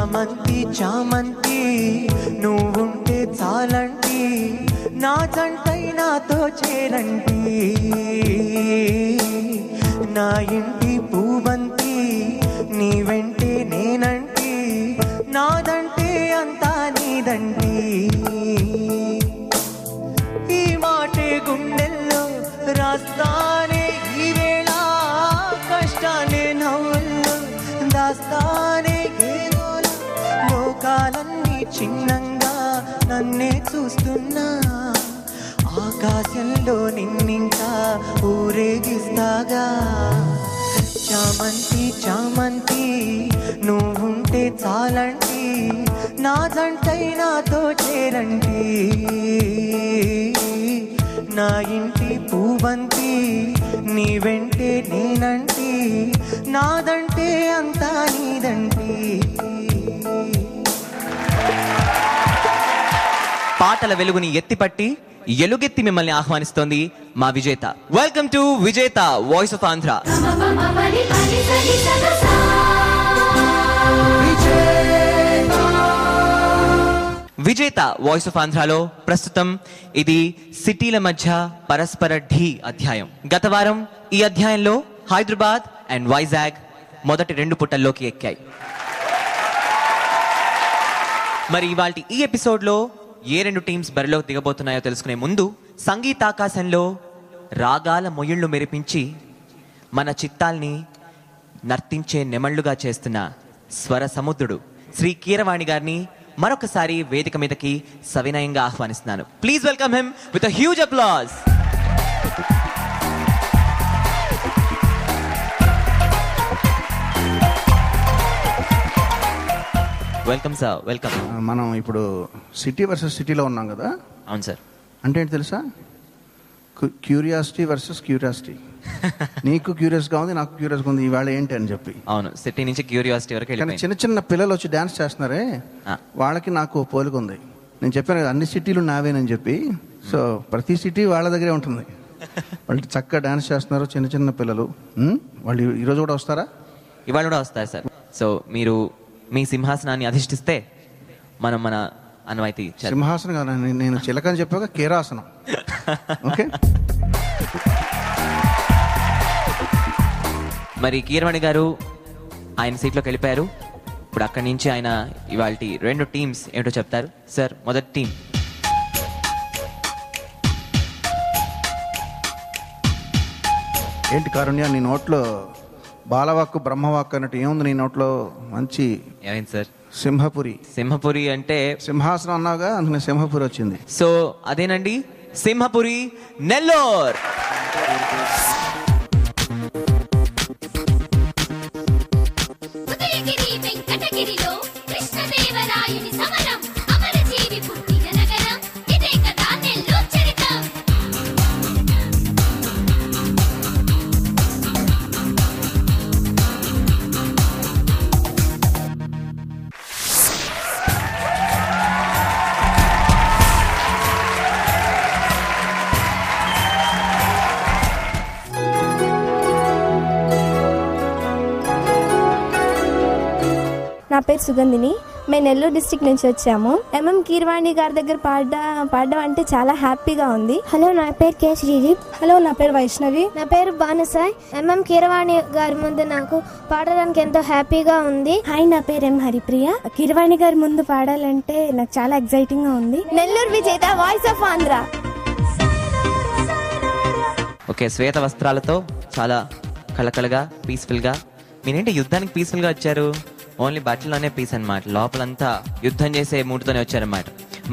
చామంతి చామంతి నువ్వుంటే చాలంటి, నా జంటై నాతో చేరంటి. నా ఇంటి పూబంతి నీ వెంటే నేనంటి, నాదంటే అంతా నీదంటి. ఈ మాటే గుండెల్లో రాస్తానే ఈ వేళ, కష్టాన్ని నవ్వుల్లో దాస్తానే ఏదోలా. లోకాలన్నీ చిన్నంగా నన్నే చూస్తున్నా, ఆకాశంలో నిన్నింకా ఊరేగిస్తాగా. చామంతి చామంతి నువ్వుంటే చాలంటి, నా జంటై నాతో చేరండి. నా ఇంటి పూవంతి నీ వెంటే నేనంటి, నాదంటే అంతా నీదంటి. పాటల వెలుగుని ఎత్తిపట్టి ఎలుగెత్తి మిమ్మల్ని ఆహ్వానిస్తోంది మా విజేత. వెల్కమ్ టు విజేత వాయిస్ ఆఫ్ ఆంధ్ర. విజేత వాయిస్ ఆఫ్ ఆంధ్రాలో ప్రస్తుతం ఇది సిటీల మధ్య పరస్పర ఢీ అధ్యాయం. గత వారం ఈ అధ్యాయంలో హైదరాబాద్ అండ్ వైజాగ్ మొదటి 2 పుటల్లోకి ఎక్కాయి. మరి ఇవాల్టి ఈ ఎపిసోడ్లో ఏ 2 టీమ్స్ బరిలోకి దిగబోతున్నాయో తెలుసుకునే ముందు, సంగీతాకాశంలో రాగాల మొయిళ్లు మెరిపించి మన చిత్తాల్ని నర్తించే నెమళ్లుగా చేస్తున్న స్వర సముద్రుడు శ్రీ కీరవాణి గారిని మరొకసారి వేదిక మీదకి సవినయంగా ఆహ్వానిస్తున్నాను. Please welcome him with a huge applause. Welcome sir, welcome. మనం ఇప్పుడు సిటీ వర్సెస్ సిటీలో ఉన్నాం కదా. అవును సార్. అంటే ఏంటి తెలుసా? Curiosity versus curiosity. నీకు క్యూరియస్గా ఉంది, నాకు క్యూరియస్గా ఉంది ఈవేళ ఏంటి అని చెప్పి. అవును, సిటీ నుంచి క్యూరియాసిటీ వరకు. చిన్న చిన్న పిల్లలు వచ్చి డాన్స్ చేస్తున్నారే, వాళ్ళకి నాకు పోలిక ఉంది. నేను చెప్పాను కదా అన్ని సిటీలు నావేనని చెప్పి. సో ప్రతి సిటీ వాళ్ళ దగ్గరే ఉంటుంది. వాళ్ళు చక్కగా డాన్స్ చేస్తున్నారు చిన్న చిన్న పిల్లలు. వాళ్ళు ఈరోజు కూడా వస్తారా? ఇవాళ కూడా వస్తారు సార్. సో మీరు మీ సింహాసనాన్ని అధిష్ఠిస్తే మనం మన అనువైతే సింహాసనం కాదు, నేను చిలకని చెప్పాక కేరాసనం. ఓకే. మరి కీరవాణి గారు ఆయన సీట్లోకి వెళ్ళిపోయారు. ఇప్పుడు అక్కడి నుంచి ఆయన ఇవాల్టి 2 టీమ్స్ ఏమిటో చెప్తారు. సార్, మొదటి టీం. ఏంటి కారుణ్య, నీ నోట్లో బాలవాక్కు బ్రహ్మవాక్కు అన్నట్టు ఏముంది నీ నోట్లో? మంచి ఏమైంది సార్? సింహపురి. సింహపురి అంటే సింహాసనం అన్నావుగా, అందుకని సింహపురి వచ్చింది. సో అదేనండి, సింహపురి నెల్లూరు. నా పేరు సుగంధిని. మేము నెల్లూరు డిస్ట్రిక్ట్ నుంచి వచ్చాము. ఎంఎం కీరవాణి గారి దగ్గర పాడడం అంటే చాలా హ్యాపీగా ఉంది. హలో, నా పేరు కే శ్రీదీప్. హలో, నా పేరు వైష్ణవి. నా పేరు బానుసాయ్. ఎంఎం కీరవాణి గారి ముందు నాకు పాడడానికి ఎంతో హ్యాపీగా ఉంది. హాయ్, నా పేరు ఎం హరిప్రియ. కీరవాణి గారి ముందు పాడాలంటే నాకు చాలా ఎక్సైటింగ్ గా ఉంది. నెల్లూరు విజేత వాయిస్ ఆఫ్ ఆంధ్ర. ఓకే, శ్వేత వస్త్రాలతో చాలా కళకళగా పీస్ఫుల్ గా. మీరేంటి యుద్ధానికి పీస్ఫుల్ గా వచ్చారు? ఓన్లీ బట్టలోనే పీస్ అనమాట, లోపలంతా యుద్ధం చేసే మూడుతోనే వచ్చారన్నమాట.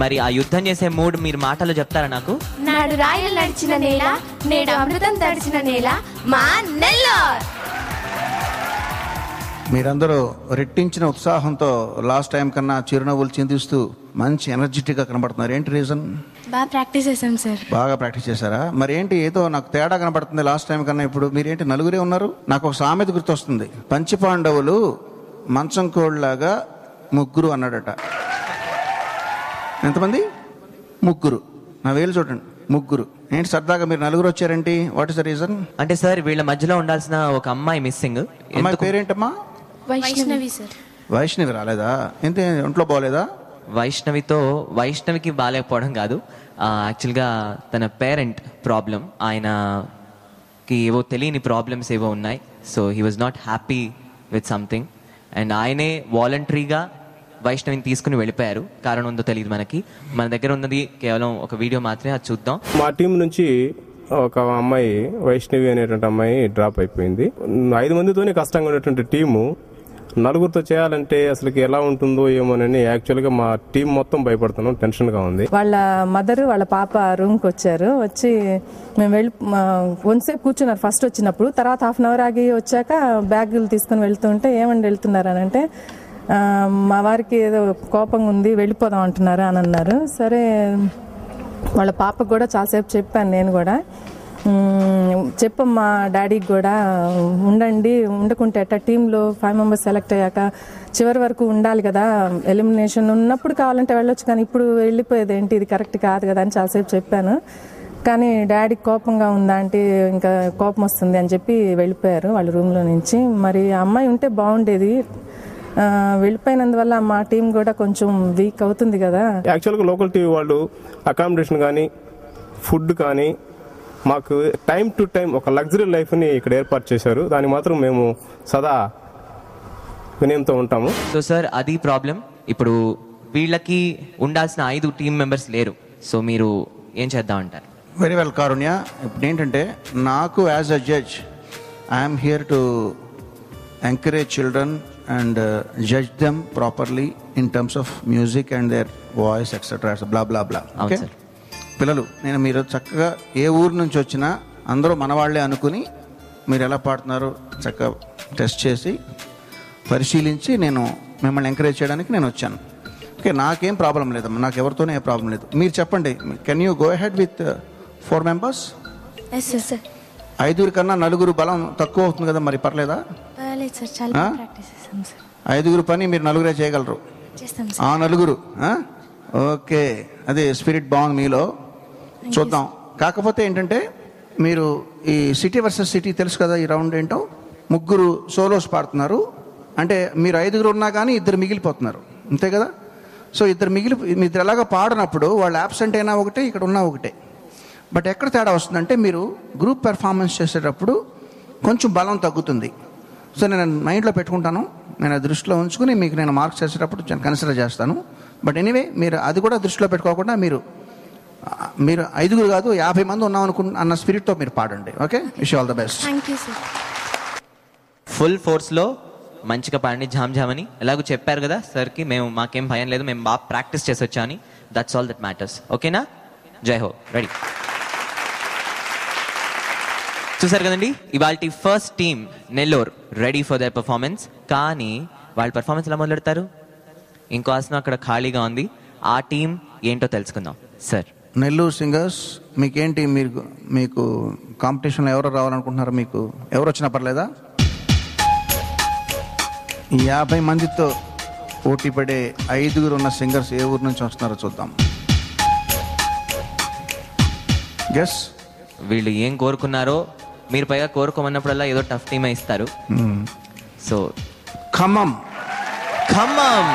మరి ఆ యుద్ధం చేసే మూడు మీరు మాటలు చెప్తారా నాకు? నాడు రాయలు నడిచిన నేల, నేడు అమృతం తడిచిన నేల మా నెల్లూరు. మీరందరూ రెట్టించిన ఉత్సాహంతో లాస్ట్ టైం కన్నా చిరునవ్వులు చిందిస్తూ మంచి ఎనర్జెటిక్ గా కనబడుతున్నారు. ఏంటి రీజన్? బాగా ప్రాక్టీస్ చేశాం సార్. బాగా ప్రాక్టీస్ చేశారా? మరి ఏంటి ఏదో నాకు తేడా కనబడుతుంది లాస్ట్ టైం కన్నా ఇప్పుడు. మీరేంటి నలుగురే ఉన్నారు? నాకు ఒక సామెత గుర్తొస్తుంది. పంచపాండవులు మంచం కోళ్ళలాగా ముగ్గురు అన్నాడట. ఎంతమంది? ముగ్గురు. నా వేలు చూడండి, ముగ్గురు. ఏంటి సరదాగా మీరు నలుగురు వచ్చారేంటి? What is the reason? అంటే సార్ వీళ్ళ మధ్యలో ఉండాల్సిన ఒక అమ్మాయి మిస్సింగ్. అమ్మాయి పేరేంటమ్మా? వైష్ణవి సార్. వైష్ణవి రాలేదా? ఎంత ఒంట్లో బాగోలేదా? వైష్ణవికి బాగాలేకపోవడం కాదు, యాక్చువల్గా తన పేరెంట్ ప్రాబ్లం, ఆయనకి ఏవో తెలియని ప్రాబ్లమ్స్ ఏవో ఉన్నాయి. So he was not happy with something and ఆయనే వాలంటరీగా వైష్ణవిని తీసుకుని వెళ్ళిపోయారు. కారణం ఉందో తెలియదు మనకి. మన దగ్గర ఉన్నది కేవలం ఒక వీడియో మాత్రమే, అది చూద్దాం. మా టీం నుంచి ఒక అమ్మాయి వైష్ణవి అనేటువంటి అమ్మాయి డ్రాప్ అయిపోయింది. 5 మందితోనే కష్టంగా ఉన్నటువంటి టీము 4గురితో చేయాలంటే అసలుకి ఎలా ఉంటుందో ఏమోనని యాక్చువల్గా మా టీం మొత్తం భయపడుతున్నాం, టెన్షన్గా ఉంది. వాళ్ళ మదర్ వాళ్ళ పాప రూమ్కి వచ్చారు. వచ్చి మేము కొంతసేపు కూర్చున్నారు ఫస్ట్ వచ్చినప్పుడు. తర్వాత హాఫ్ అన్ అవర్ ఆగి వచ్చాక బ్యాగులు తీసుకొని వెళ్తుంటే ఏమండి వెళ్తున్నారు అని అంటే, మా వారికి ఏదో కోపంగా ఉంది వెళ్ళిపోదాం అంటున్నారు అని అన్నారు. సరే వాళ్ళ పాపకు కూడా చాలాసేపు చెప్పాను నేను కూడా, చెప్పమ్మా డాడీకి కూడా ఉండండి, ఉండకుంటే అట్ట టీంలో 5 మెంబర్స్ సెలెక్ట్ అయ్యాక చివరి వరకు ఉండాలి కదా, ఎలిమినేషన్ ఉన్నప్పుడు కావాలంటే వెళ్ళొచ్చు కానీ ఇప్పుడు వెళ్ళిపోయేది ఏంటి, ఇది కరెక్ట్ కాదు కదా అని చాలాసేపు చెప్పాను. కానీ డాడీకి కోపంగా ఉందా అంటే ఇంకా కోపం వస్తుంది అని చెప్పి వెళ్ళిపోయారు వాళ్ళ రూమ్లో నుంచి. మరి ఆ అమ్మాయి ఉంటే బాగుండేది, వెళ్ళిపోయినందువల్ల మా టీం కూడా కొంచెం వీక్ అవుతుంది కదా. యాక్చువల్గా లోకల్ టీవీ వాళ్ళు అకామిడేషన్ కానీ ఫుడ్ కానీ మాకు టైం టు టైం ఒక లగ్జరీ లైఫ్ని ఇక్కడ ఏర్పాటు చేశారు. దాన్ని మాత్రం మేము సదా వినయంతో ఉంటాము. సో సార్ అది ప్రాబ్లం. ఇప్పుడు వీళ్ళకి ఉండాల్సిన 5 టీం మెంబర్స్ లేరు. సో మీరు ఏం చేద్దామంటారు? వెరీ వెల్ కారుణ్య. ఇప్పుడు ఏంటంటే నాకు as a judge I'm here to encourage children and judge them properly in terms of music and their voice etc. blah blah blah. Okay, పిల్లలు నేను మీరు చక్కగా ఏ ఊరు నుంచి వచ్చినా అందరూ మనవాళ్లే అనుకుని మీరు ఎలా పాడుతున్నారు చక్కగా టెస్ట్ చేసి పరిశీలించి నేను మిమ్మల్ని ఎంకరేజ్ చేయడానికి నేను వచ్చాను. ఓకే, నాకేం ప్రాబ్లం లేదమ్మా, నాకు ఎవరితోనే ఏ ప్రాబ్లం లేదు. మీరు చెప్పండి, can you go ahead with 4 members? Yes sir. 5 కన్నా 4 బలం తక్కువ అవుతుంది కదా, మరి పర్లేదా? 5 పని మీరు 4 చేయగలరు. ఆ 4 ఓకే, అదే స్పిరిట్ బాగుంది మీలో, చూద్దాం. కాకపోతే ఏంటంటే మీరు ఈ సిటీ వర్సెస్ సిటీ తెలుసు కదా, ఈ రౌండ్ ఏంటో 3 సోలోస్ పాడుతున్నారు అంటే మీరు 5 ఉన్నా కానీ 2 మిగిలిపోతున్నారు, అంతే కదా. సో 2 ఎలాగో పాడినప్పుడు వాళ్ళు యాబ్సెంట్ అయినా ఒకటే, ఇక్కడ ఉన్నా ఒకటే. బట్ ఎక్కడ తేడా వస్తుందంటే మీరు గ్రూప్ పెర్ఫార్మెన్స్ చేసేటప్పుడు కొంచెం బలం తగ్గుతుంది. సో నేను మైండ్లో పెట్టుకుంటాను, నేను దృష్టిలో ఉంచుకుని మీకు నేను మార్క్స్ చేసేటప్పుడు కన్సిడర్ చేస్తాను. బట్ ఎనీవే మీరు అది కూడా దృష్టిలో పెట్టుకోకుండా మీరు 5 కాదు 50 మంది ఉన్నాం అన్న స్పిరిట్తో మీరు పాడండి. Okay, wish all the best. Thank you sir. Full ఫోర్స్లో మంచిగా పాడండి, జామ్ జామ్ అని ఎలాగో చెప్పారు కదా సార్కి. మాకేం భయం లేదు, మేము బాగా ప్రాక్టీస్ చేసి వచ్చామని. That's all that matters. ఓకేనా? జై హో. రెడీ? చూసారు కదండి, ఇవాళ first team Nellore ready for their performance. కానీ వాళ్ళ పర్ఫార్మెన్స్ ఎలా మొదలెడతారు? ఇంకో ఆసనం అక్కడ ఖాళీగా ఉంది, ఆ టీం ఏంటో తెలుసుకుందాం. సార్, నెల్లూరు సింగర్స్ మీకేంటి, మీకు కాంపిటీషన్లో ఎవరు రావాలనుకుంటున్నారు? మీకు ఎవరు వచ్చినా పర్లేదా? 50 మందితో పోటీ పడే 5 ఉన్న సింగర్స్ ఏ ఊరు నుంచి వస్తున్నారో చూద్దాం. గెస్. వీళ్ళు ఏం కోరుకున్నారో మీరు పైగా కోరుకోమన్నప్పుడల్లా ఏదో టఫ్ టీమే ఇస్తారు. సో ఖమ్మం. ఖమ్మం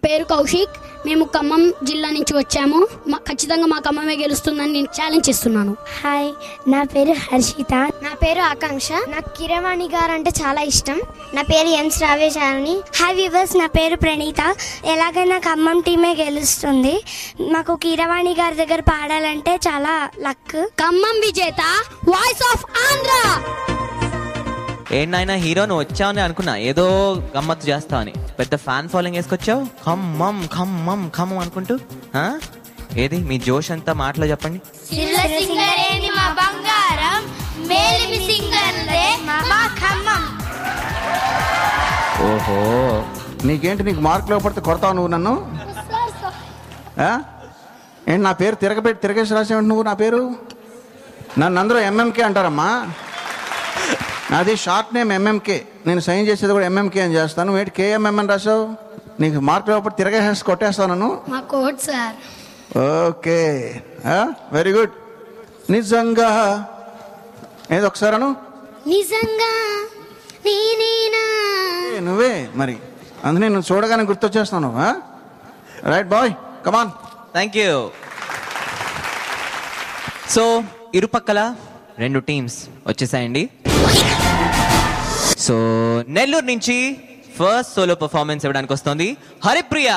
పేరు కౌశిక్. మేము ఖమ్మం జిల్లా నుంచి వచ్చాము. ఖచ్చితంగా మా ఖమ్మమే గెలుస్తుందని నేను ఛాలెంజ్ చేస్తున్నాను. హాయ్, నా పేరు హర్షిత. నా పేరు ఆకాంక్ష. నాకు కీరవాణి గారు అంటే చాలా ఇష్టం. నా పేరు ఎం శ్రావ్యచారిణి. హాయ్ వ్యూవర్స్, నా పేరు ప్రణీత. ఎలాగైనా ఖమ్మం టీమే గెలుస్తుంది. మాకు కీరవాణి గారి దగ్గర పాడాలంటే చాలా లక్. ఖమ్మం విజేత, వాయిస్ ఆఫ్ ఆంధ్ర. ఏంటైనా హీరో నువ్వు వచ్చావని అనుకున్నా, ఏదో గమ్మత్తు చేస్తావని. పెద్ద ఫ్యాన్ ఫాలోయింగ్ వేసుకొచ్చావు. ఖమ్మం ఖమ్మం ఖమ్మం అనుకుంటూ. ఏది మీ జోష్ అంతా మాటలో చెప్పండి. మేలిమి సింగర్లే మా ఖమ్మం. ఓహో, నీకేంటి, నీకు మార్కులు పడితే కొడతావు నువ్వు నన్ను? ఏంటి నా పేరు తిరగేసి రాసేవంటి నువ్వు? నా పేరు నన్ను అందరూ ఎంఎంకే అంటారమ్మా. నాది షార్ట్ నేమ్ ఎంఎంకే. నేను సైన్ చేసేది కూడా ఎంఎంకే అని చేస్తాను. ఏంటి కేఎంఎం అని రాసావు? నీకు మార్కులు పడితే తిరగేసి కొట్టేస్తావు నన్ను? మా code sir. Okay, very good. నిజంగా ఏదో ఒకసారి అను. నిజంగా నేనేనా? నువ్వే మరి, అందుకే నేను చూడగానే గుర్తొచ్చేస్తాను. Right boy, come on. Thank you. So ఇరుపక్కల 2 టీమ్స్ వచ్చేసాయండి. సో నెల్లూరు నుంచి ఫస్ట్ సోలో పర్ఫార్మెన్స్ ఇవ్వడానికి వస్తుంది హరిప్రియ.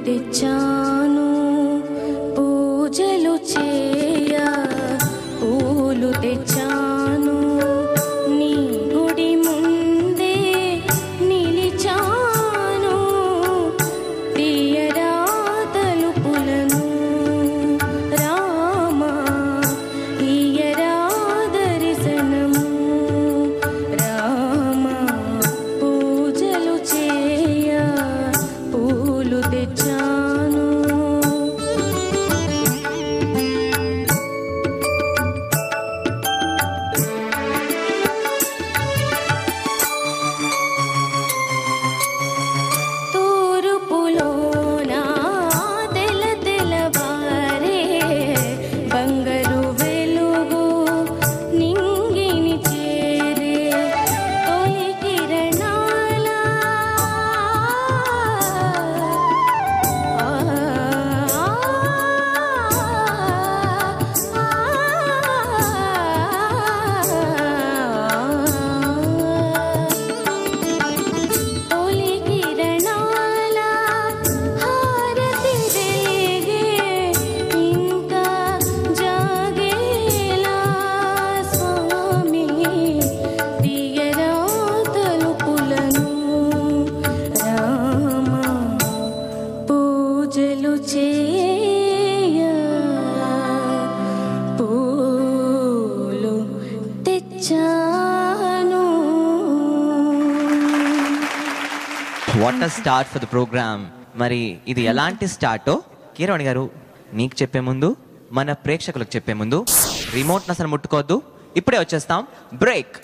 తెచ్చాను పూజలు చేయ పూలు తెచ్చాను నీ గుడి ముందే నిలిచాను తీయరా తలుపులను రామా ఈయరా దర్శనము రామా పూజలు చేయ పూలు తెచ్చాను. What a start for the programme. మరి ఇది ఎలాంటి స్టార్టో కీరవాణి గారు మీకు చెప్పే ముందు, మన ప్రేక్షకులకు చెప్పే ముందు రిమోట్ అసలు ముట్టుకోవద్దు. ఇప్పుడే వచ్చేస్తాం, బ్రేక్.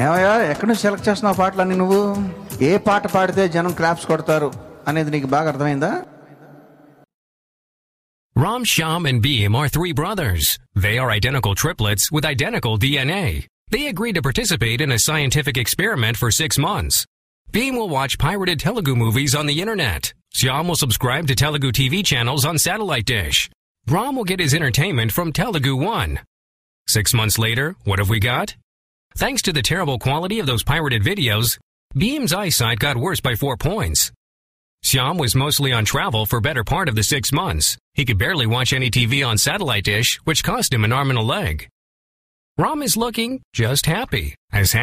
ఏమయ్యా, ఎక్కడి నుంచి సెలెక్ట్ చేస్తున్నావు పాటలన్నీ నువ్వు? ఏ పాట పాడితే జనం క్లాప్స్ కొడతారు అనేది నీకు బాగా అర్థమైందా? Ram, Shyam, and Beam are 3 brothers. They are identical triplets with identical DNA. They agreed to participate in a scientific experiment for 6 months. Beam will watch pirated Telugu movies on the internet. Shyam will subscribe to Telugu TV channels on satellite dish. Ram will get his entertainment from Telugu One. 6 months later, what have we got? Thanks to the terrible quality of those pirated videos, Beam's eyesight got worse by 4 points. Shyam was mostly on travel for better part of the 6 months. He could barely watch any TV on satellite dish, which cost him an arm and a leg. Ram is looking just happy as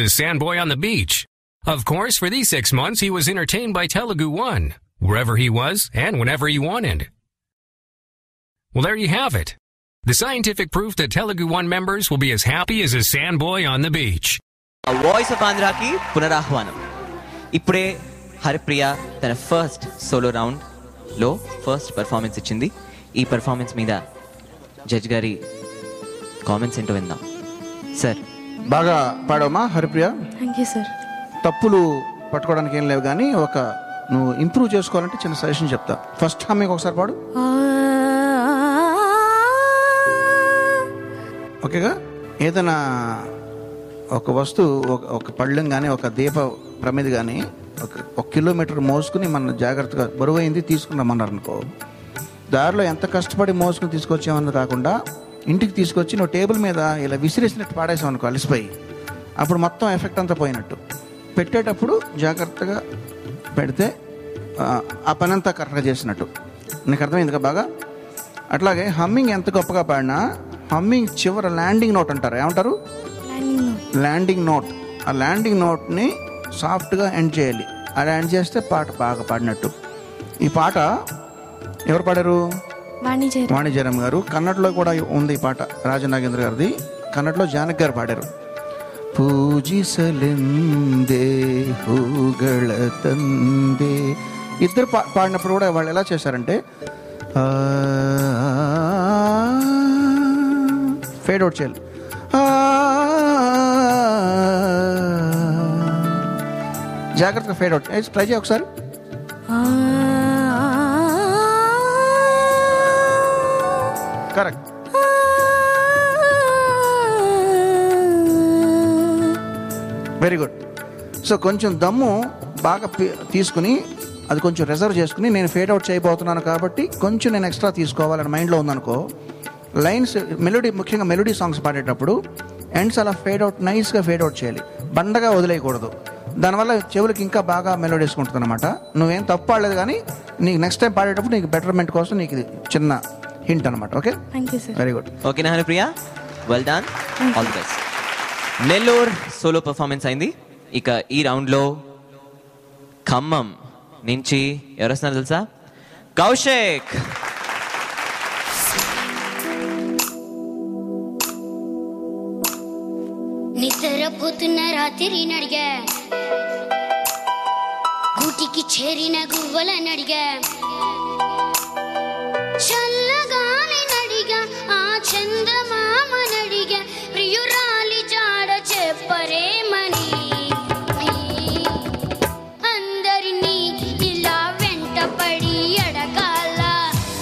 his sandboy on the beach. Of course, for these 6 months, he was entertained by Telugu One, wherever he was and whenever he wanted. Well, there you have it. The scientific proof that Telugu One members will be as happy as a sandboy on the beach. Voice of ఆంధ్రాకి పునరాహ్వానం. ఇప్పుడే హరిప్రియ తన first solo రౌండ్లో first performance ఇచ్చింది. ఈ performance మీద judge గారి comments ఏంటో విందాం. సార్, బాగా పాడవమ్మా హరిప్రియ. Thank you sir. తప్పులు పట్టుకోవడానికి ఏం లేవు, కానీ నువ్వు ఇంప్రూవ్ చేసుకోవాలంటే చిన్న సజెషన్ చెప్తా. ఫస్ట్ మీకు ఒకసారి పాడు. ఓకేగా. ఏదైనా ఒక వస్తువు, ఒక పళ్ళెం కానీ ఒక దీప ప్రమిది కానీ ఒక కిలోమీటర్ మోసుకుని మన జాగ్రత్తగా బరువైంది తీసుకున్నామన్నారు అనుకో, దారిలో ఎంత కష్టపడి మోసుకుని తీసుకొచ్చామన్నది కాకుండా ఇంటికి తీసుకొచ్చి నువ్వు టేబుల్ మీద ఇలా విసిరేసినట్టు పాడేసావు అనుకో అలసిపోయి, అప్పుడు మొత్తం ఎఫెక్ట్ అంతా పోయినట్టు. పెట్టేటప్పుడు జాగ్రత్తగా పెడితే ఆ పని అంతా కరెక్ట్గా చేసినట్టు. నీకు అర్థమైంది కదా బాగా. అట్లాగే హమ్మింగ్ ఎంత గొప్పగా పాడినా హమ్మింగ్ చివర ల్యాండింగ్ నోట్ అంటారు. ఏమంటారు? Landing note. ఆ ల్యాండింగ్ నోట్ని సాఫ్ట్గా ఎండ్ చేయాలి. అలా ఎండ్ చేస్తే పాట బాగా పాడినట్టు. ఈ పాట ఎవరు పాడారు? వాణిజ్యరామ్ గారు. కన్నడలో కూడా ఉంది ఈ పాట, రాజనాగేంద్ర గారిది. కన్నడలో జానకి గారు పాడారు. పూజిసలెందే హూಗಳ ತಂದೆ. ఇద్దరు పాడినప్పుడు కూడా వాళ్ళు ఎలా చేశారంటే ఫేడ్ అవుట్ చేయాలి. జాగ్రత్తగా ఫేడ్ అవుట్. ట్రై చేయ ఒకసారి. కరెక్ట్. Very good. సో కొంచెం దమ్ము బాగా తీసుకుని అది కొంచెం రిజర్వ్ చేసుకుని నేను ఫేడ్ అవుట్ చేయబోతున్నాను కాబట్టి కొంచెం నేను ఎక్స్ట్రా తీసుకోవాలని మైండ్లో ఉందనుకో, లైన్స్ మెలోడీ, ముఖ్యంగా మెలోడీ సాంగ్స్ పాడేటప్పుడు ఎండ్స్ అలా ఫేడ్ అవుట్, నైస్గా ఫేడ్ అవుట్ చేయాలి, బండగా వదిలేయకూడదు. దానివల్ల చెవులకి ఇంకా బాగా మెలోడీ వేసుకుంటుంది అనమాట. నువ్వేం తప్పు పాడలేదు, కానీ నీకు నెక్స్ట్ టైం పాడేటప్పుడు నీకు బెటర్మెంట్ కోసం నీకు ఇది చిన్న హింట్ అనమాట. Okay, very good. ఓకే నా Haripriya, well done, all the best. Nellore solo performance అయింది. ఇక ఈ రౌండ్లో ఖమ్మం నుంచి ఎవరు వస్తున్నారు తెలుసా? కౌశిక్. నిద్రపోతున్న రాత్రి నడిగా, గూటికి చేరిన గువ్వలని అడిగా, చల్లగాలి నడిగా, ఆ చందమామ నడిగా, ప్రియురాలి జాడ చెప్పరేమని. అందరినీ ఇలా వెంటపడి అడగాల,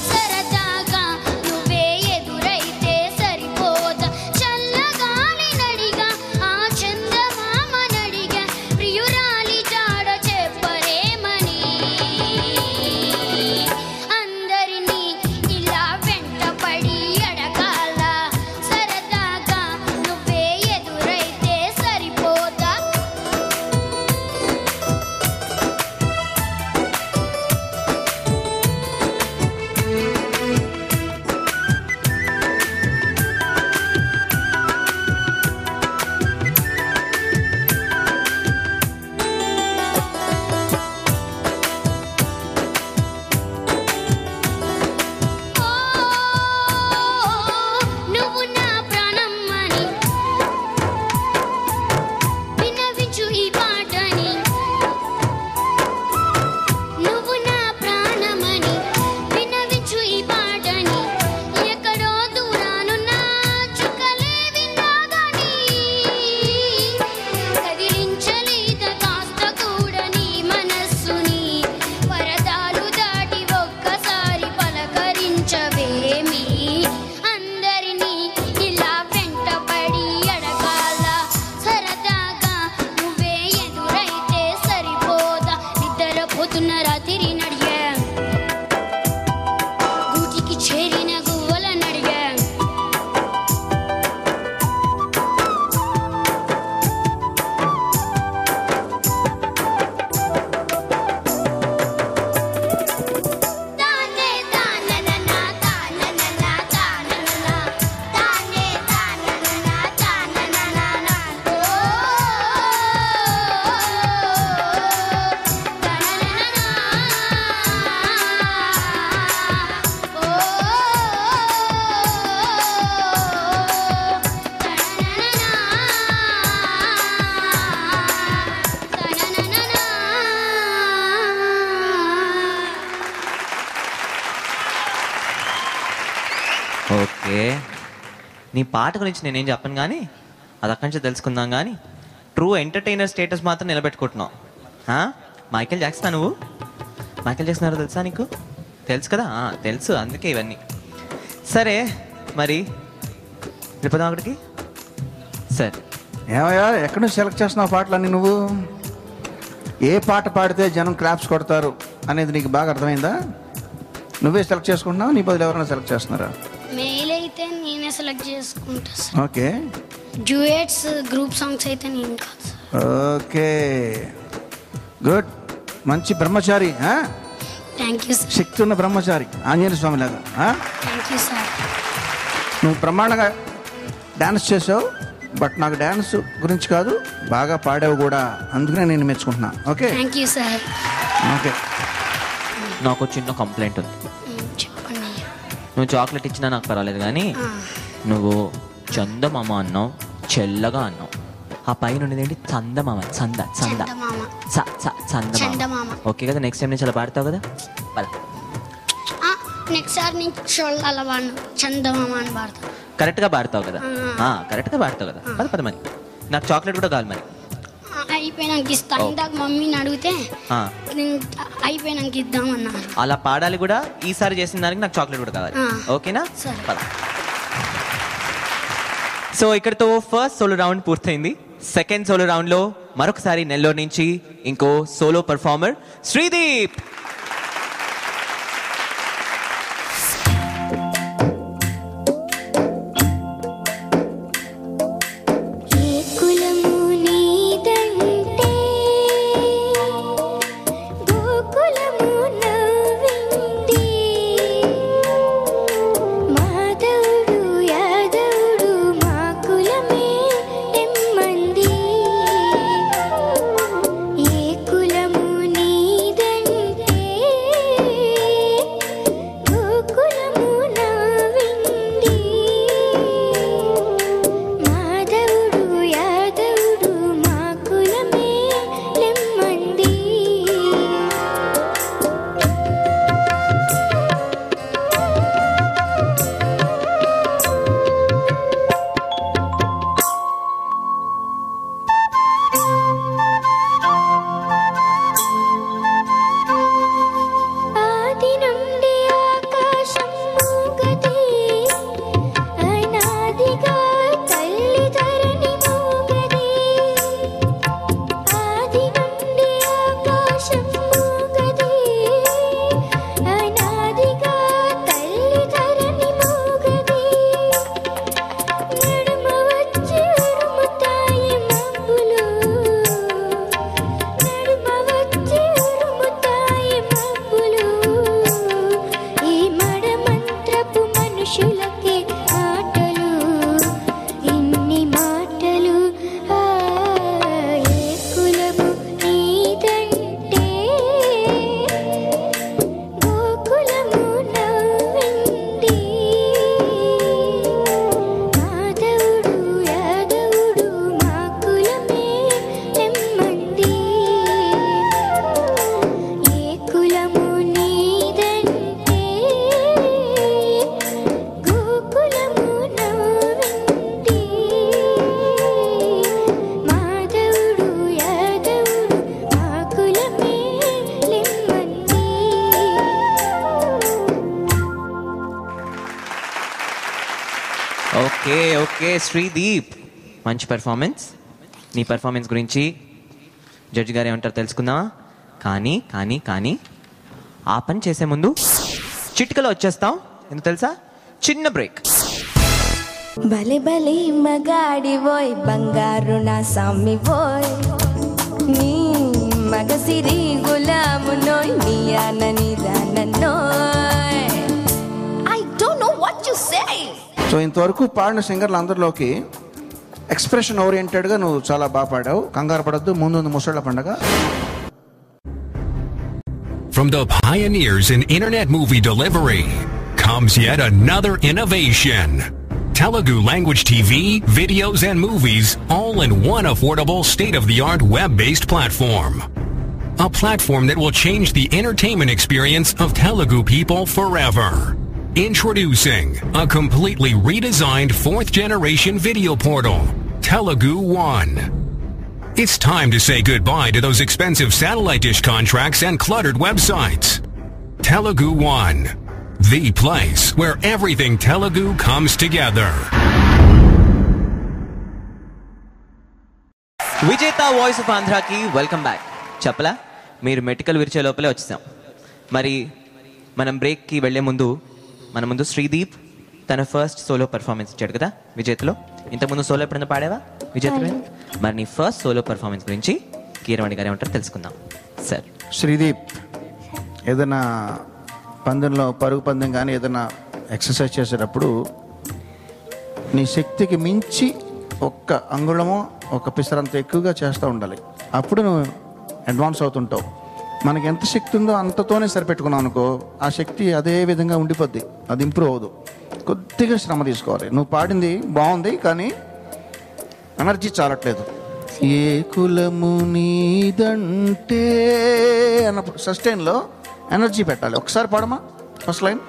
సరదాగా నువ్వే ఎదురైతే సరిపోదా. చల్లగాలి నడిగా, ఆ చందమామ నడిగా, ప్రియురాలి జాడ చెప్పరేమని. అందరినీ ఇలా వెంటపడి అడగాల, సరదాగా నువ్వే ఎదురైతే సరిపోదా. నువ్వు నా ప్రాణమ్మని వినవించు ఈ పాటని. నువ్వు నా ప్రాణమని వినవించు ఈ పాటని. ఎక్కడో దూరానున్న చుక్కలే విన్నాగాని, కదిలించలేద కాస్త కూడా నీ మనస్సుని. పరదాలు దాటి ఒక్కసారి పలకరించవేమి. అందరినీ ఇలా వెంటపడి అడగాల, సరదాగా నువ్వే ఎదురైతే సరిపోదా. నిద్రపోతున్న రాత్రి నడిగా, గూటికి చేరిన గువ్వలని అడిగా, తానే తానననా తానననా తానననా, తానే తానననా తానననా, ఓ తానననా, ఓ ఓకే, నీ పాట గురించి నేనేం చెప్పను, కానీ అది అక్కడి నుంచి తెలుసుకుందాం. కానీ ట్రూ ఎంటర్టైనర్ స్టేటస్ మాత్రం నిలబెట్టుకుంటున్నావు. మైకేల్ జాక్సన్, నువ్వు మైకేల్ జాక్సన్ ఎవరో తెలుసా నీకు? తెలుసు కదా, తెలుసు, అందుకే ఇవన్నీ. సరే మరి వెళ్ళిపోదాం అక్కడికి. సరే, ఏమయ్యా ఎక్కడి నుంచి సెలెక్ట్ చేస్తున్నావు పాటలన్నీ నువ్వు? ఏ పాట పాడితే జనం క్లాప్స్ కొడతారు అనేది నీకు బాగా అర్థమైందా? నువ్వే సెలెక్ట్ చేసుకుంటున్నావు, నీ బదులు ఎవరైనా సెలెక్ట్ చేస్తున్నారా? మెయిల్ అయితే నేనే సెలెక్ట్ చేసుకుంటా sir. Okay. Duets, group songs అయితే నేను కాదు సార్. Okay, good. మంచి బ్రహ్మచారి, థ్యాంక్ యూ సార్. శక్తి ఉన్న బ్రహ్మచారి, ఆంజనేయ స్వామి లాగా. Thank you sir. నువ్వు ప్రమాణంగా డ్యాన్స్ చేసావు, బట్ నాకు డ్యాన్స్ గురించి కాదు, బాగా పాడావు కూడా, అందుకనే నేను మెచ్చుకుంటున్నా. Okay, thank you sir. Okay. నాకు చిన్న కంప్లైంట్ ఉంది. చెప్పండి. నువ్వు చాక్లెట్ ఇచ్చినా నాకు పర్వాలేదు, కానీ నువ్వు చందమామ అన్నావు, చెల్లగా అన్నావు. ఆ పైన ఉన్నది ఏంటి? చందమామ. చందమామ. ఓకే కదా, నెక్స్ట్ టైం నుంచి అలా పాడతావు కదా? నెక్స్ట్ సార్ నుంచి అలా వాడిన చందమామ అని పాడతాను. కరెక్ట్గా పాడతావు కదా? కరెక్ట్గా పాడతావు కదా? పద మరి, నాకు చాక్లెట్ కూడా కావాలి మరి. అయిపోయినాక ఇస్తా. ఇందాక మమ్మీని అడిగితే అయిపోయినాక ఇద్దామన్నారు. అలా పాడాలి కూడా. ఈసారి చేసిన దానికి నాకు చాక్లెట్ కూడా కావాలి, ఓకేనా? పద. సో ఇక్కడతో ఫస్ట్ సోలో రౌండ్ పూర్తయింది. సెకండ్ సోలో రౌండ్ లో మరొకసారి నెల్లూరు నుంచి ఇంకో solo performer Sreedeep. Okay Sreedeep, మంచి పెర్ఫార్మెన్స్. నీ పెర్ఫార్మెన్స్ గురించి జడ్జి గారు ఏమంటారు తెలుసుకుందామా? కానీ కానీ కానీ ఆ పని చేసే ముందు చిటికలో వచ్చేస్తాం. ఎందుకు తెలుసా? చిన్న బ్రేక్. భలే భలే మగాడి వోయ్, బంగారు నా సామి వోయ్, నీ మగసిరి గులాము నోయ్, నీ ఆనని దానోయ్. I don't know what you say. So ఇంతవరకు పాడిన సింగర్లు అందరిలోకి ఎక్స్ప్రెషన్ ఓరియంటెడ్గా నువ్వు చాలా బాగా పాడావు. కంగారు పడద్దు, ముందు ముసళ్ళ పండగ. From the pioneers in internet movie delivery comes yet another innovation. Telugu language TV, videos and movies all in one affordable state-of-the-art web-based platform. A platform that will change the entertainment experience of Telugu people forever. Introducing a completely redesigned 4th generation video portal, Telugu One. It's time to say goodbye to those expensive satellite dish contracts and cluttered websites. Telugu One, the place where everything Telugu comes together. విజేత voice of ఆంధ్రాకి welcome back. చెప్పలా మీరు మెటికల్ విరిచే లోపలే వచ్చేసాం. మరి మనం బ్రేక్కి వెళ్లే ముందు మన ముందు శ్రీదీప్ తన ఫస్ట్ సోలో పర్ఫార్మెన్స్ ఇచ్చాడు కదా విజేతలో. ఇంతకుముందు సోలో ఎప్పుడైనా పాడావా విజేతలో? మరి నీ ఫస్ట్ సోలో పర్ఫార్మెన్స్ గురించి కీరవాణి గారు ఏమంటారు తెలుసుకుందాం. సార్ శ్రీదీప్, ఏదైనా పందెంలో పరుగు పందెం కానీ ఏదైనా ఎక్సర్సైజ్ చేసేటప్పుడు నీ శక్తికి మించి ఒక్క అంగుళమో ఒక పిసరంత ఎక్కువగా చేస్తూ ఉండాలి. అప్పుడు నువ్వు అడ్వాన్స్ అవుతుంటావు. మనకి ఎంత శక్తి ఉందో అంతతోనే సరిపెట్టుకున్నావు అనుకో, ఆ శక్తి అదే విధంగా ఉండిపోద్ది, అది ఇంప్రూవ్ అవ్వదు. కొద్దిగా శ్రమ తీసుకోవాలి. నువ్వు పాడింది బాగుంది కానీ ఎనర్జీ చాలట్లేదు. ఏ కులము నీదంటే అన్నప్పుడు సస్టైన్లో ఎనర్జీ పెట్టాలి. ఒకసారి పాడమా ఫస్ట్ లైన్.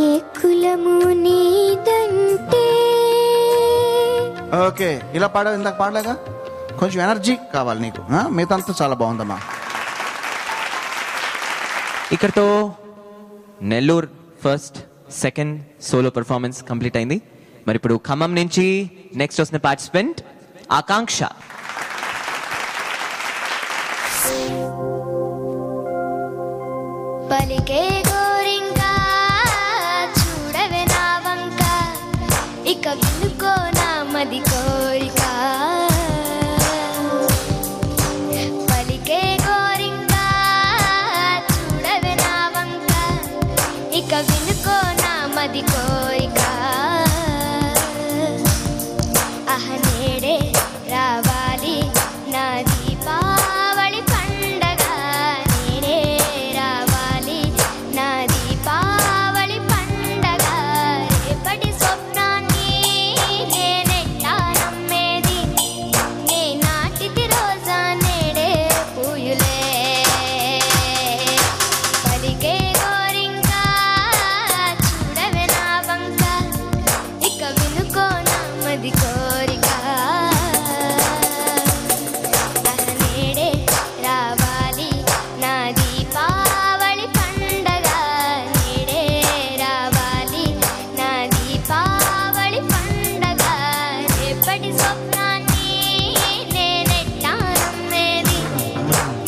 ఏ కులము నీదంటే. ఓకే, ఇలా పాడావు, ఇందాక పాడలేగా, కొంచెం ఎనర్జీ కావాలి నీకు. మిగతా అంతా చాలా బాగుందమ్మా. ఇక్కడతో Nellore first second solo performance complete అయింది. మరి ఇప్పుడు ఖమ్మం నుంచి నెక్స్ట్ వస్తున్న పార్టిసిపెంట్ ఆకాంక్ష. పలికే గోరింకా చూడవే నా వంక, ఇక వినుకో నా మది కోరిక. పలికే గోరింకా చూడవే నా వంక, ఇక వినుకో నా మది కోరిక. అహ నేడే రావాలి నా దీపావళి పండగ, నేడే రావాలి నా దీపావళి పండగ. రేపటి స్వప్నాన్ని నేనెట్టా నమ్మేది, నే నాటిది రోజా నేడే పూయులే. పలికే గోరింకా చూడవే నా వంక, ఇక వినుకో నా మది కోరిక. నేడే రావాలి నా దీపావళి పండగ, నేడే రావాలి నా దీపావళి పండగ. రేపటి స్వప్నాన్ని నేనెట్టా నమ్మేది,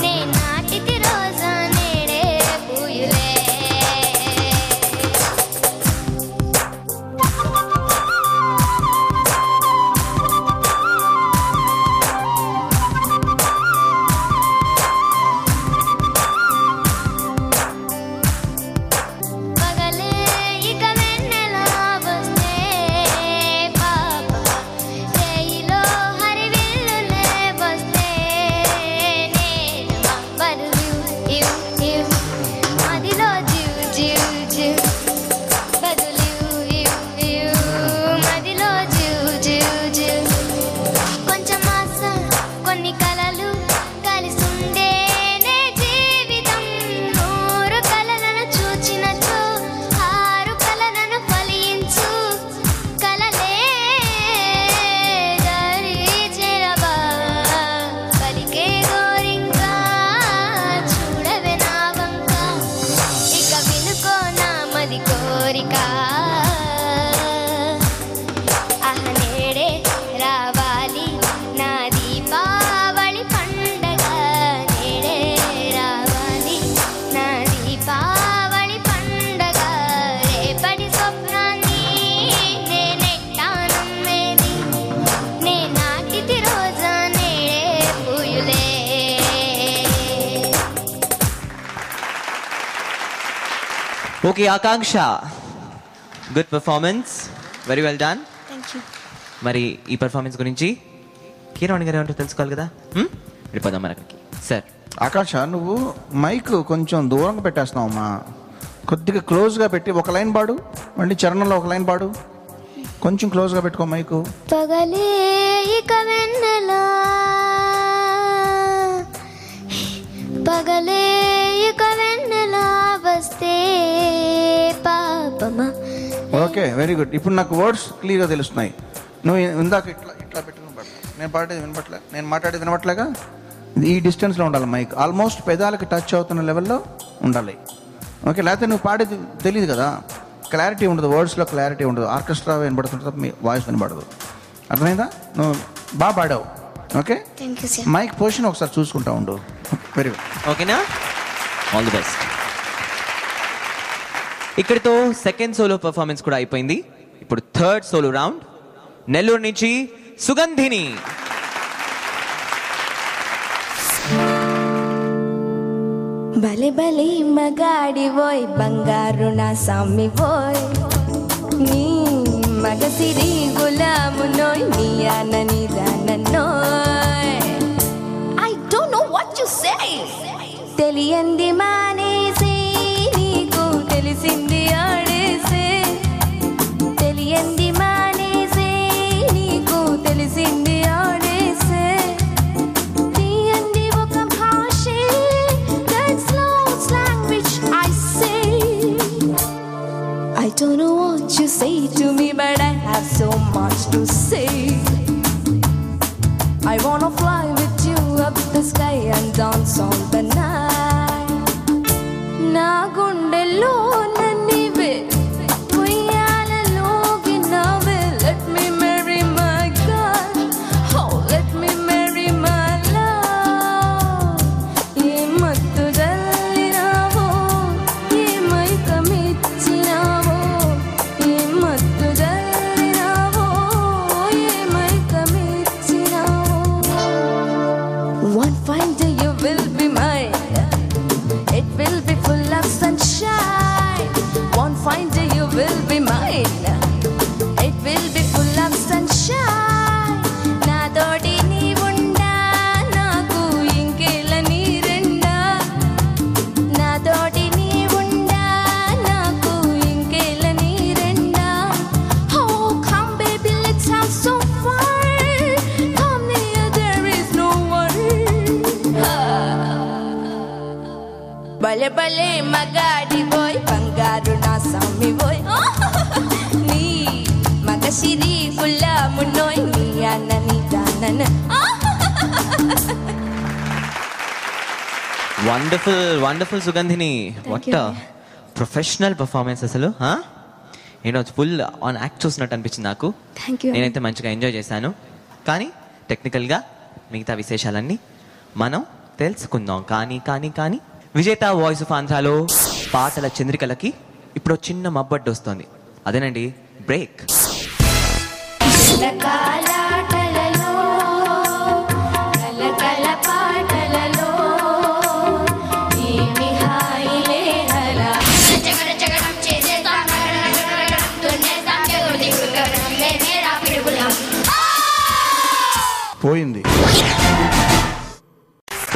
నే నాటిది రోజా నేడే పూయులే. పగలే ఇక వెన్నెలా వస్తే పాప, రేయిలో హరివిల్లులే వస్తే నేను మబ్బరు యు యు, మదిలో జివ్ జివ్ జివ్, బదులు యు యు, మదిలో జివ్ జివ్ జివ్. కొంచెం ఆశ కొన్ని కలలు కలిసుండేనే జీవితం, నూరు కలలను చూచినచో ఆరు కలలను ఫలించు. కలలే దారి చేరవా, పలికే గోరింకా చూడవే నా వంక, ఇక వినుకో నా మది కోరిక. అహ నేడే రావాలి నా దీపావళి పండగ, నేడే రావాలి నా దీపావళి పండగ. రేపటి స్వప్నాన్ని నేనెట్టా నమ్మేది, నే నాటిది రోజా నేడే పూయులే. Okay Akanksha, good performance, very well done. మరి ఈ పర్ఫార్మెన్స్ గురించి కీరవాణి గారు ఏమంటారు తెలుసుకోవాలి కదా. వెళ్ళిపోదాం మరి అక్కడికి. సార్ ఆకాశ, నువ్వు మైక్ కొంచెం దూరంగా పెట్టేస్తున్నావమ్మా. కొద్దిగా క్లోజ్గా పెట్టి ఒక లైన్ పాడు, మళ్ళీ చరణంలో ఒక లైన్ పాడు. కొంచెం క్లోజ్గా పెట్టుకో మైకు. పగలే ఇక వెన్నెలా, పగలే ఇక వెన్నెలా వస్తే పాపమా. Okay, very good. ఇప్పుడు నాకు వర్డ్స్ క్లియర్గా తెలుస్తున్నాయి. నువ్వు ఇందాక ఇట్లా ఇట్లా పెట్టుకుని పాడు. నేను పాడేది వినపట్లే, నేను మాట్లాడేది వినపట్లేగా. ఈ డిస్టెన్స్లో ఉండాలి మైక్, ఆల్మోస్ట్ పెదాలకి టచ్ అవుతున్న లెవెల్లో ఉండాలి. ఓకే, లేకపోతే నువ్వు పాడేది తెలియదు కదా, క్లారిటీ ఉండదు, వర్డ్స్లో క్లారిటీ ఉండదు. ఆర్కెస్ట్రా వినబడుతుంటే మీ వాయిస్ వినబడదు. అర్థమైందా? నువ్వు బాగా పాడావు, okay, thank you sir. Mic position ఒకసారి చూసుకుంటా ఉండు. Very good. ఓకేనా? All the best. ఇక్కడితో సెకండ్ సోలో పర్ఫార్మెన్స్ కూడా అయిపోయింది. ఇప్పుడు థర్డ్ సోలో రౌండ్. నెల్లూరు నుంచి సుగంధిని. భలే భలే మగాడి పోయ్ బంగారు నా సామి పోయ్ నీ మగసిరి గులాము నోయ్ నీ ఆనని దానోయ్. I don't know what you say. తెలియంది మానేసి నీకు తెలిసింది ఆడేసే. తెలియంది మానేసి నీకు తెలిసింది ఆడేసే. తీయంది ఒక భాషే that's lost language I say. I don't know what you say to me but I have so much to say. I wanna fly with you up the sky and dance all the night. నా గుండెలో నన్నివే ఉయ్యాలలోకి నవ్వే. Let me marry my God, oh let me marry my love. ఏ మత్తు జల్లినావో ఏ మైకమిచ్చినావో. ఏ మత్తు జల్లినావో ఏ మైకమిచ్చినావో. One fine day you will be mine. It will be full of sunshine. One fine day you will be mine. It will be full of sunshine. నా తోటి నీవుండా నాకు ఇంకెల నీరెండా. నా తోటి నీవుండా నాకు ఇంకెల నీరెండా. Oh come baby let's have some fun. Come near there is no one. భలే భలే మగాడి పోయ్ బంగారు నా సామి పోయ్ నీ మగసిరి గులాము నోయ్ నీ అన్నని దానన. Wonderful wonderful Sugandhini. What professional performance అసలు. నేను ఫుల్ ఆన్ యాక్ట్ చూసినట్టు అనిపించింది నాకు. నేనైతే మంచిగా ఎంజాయ్ చేశాను. కానీ టెక్నికల్గా మిగతా విశేషాలన్నీ మనం తెలుసుకుందాం. కానీ కానీ కానీ విజేత వాయిస్ ఆఫ్ ఆంధ్రాలో పాటల చంద్రికలకి ఇప్పుడు చిన్న మబ్బడ్డు వస్తుంది. అదేనండి బ్రేక్. కలకాలాటలలో కలకల పాటలలో ఏమి హాయిలే హలా. జగడ జగడం చేసేస్తాం దున్నేస్తాం జగుడు దిగుడు గగనం మేమే రాపిడుగులం. పోయింది.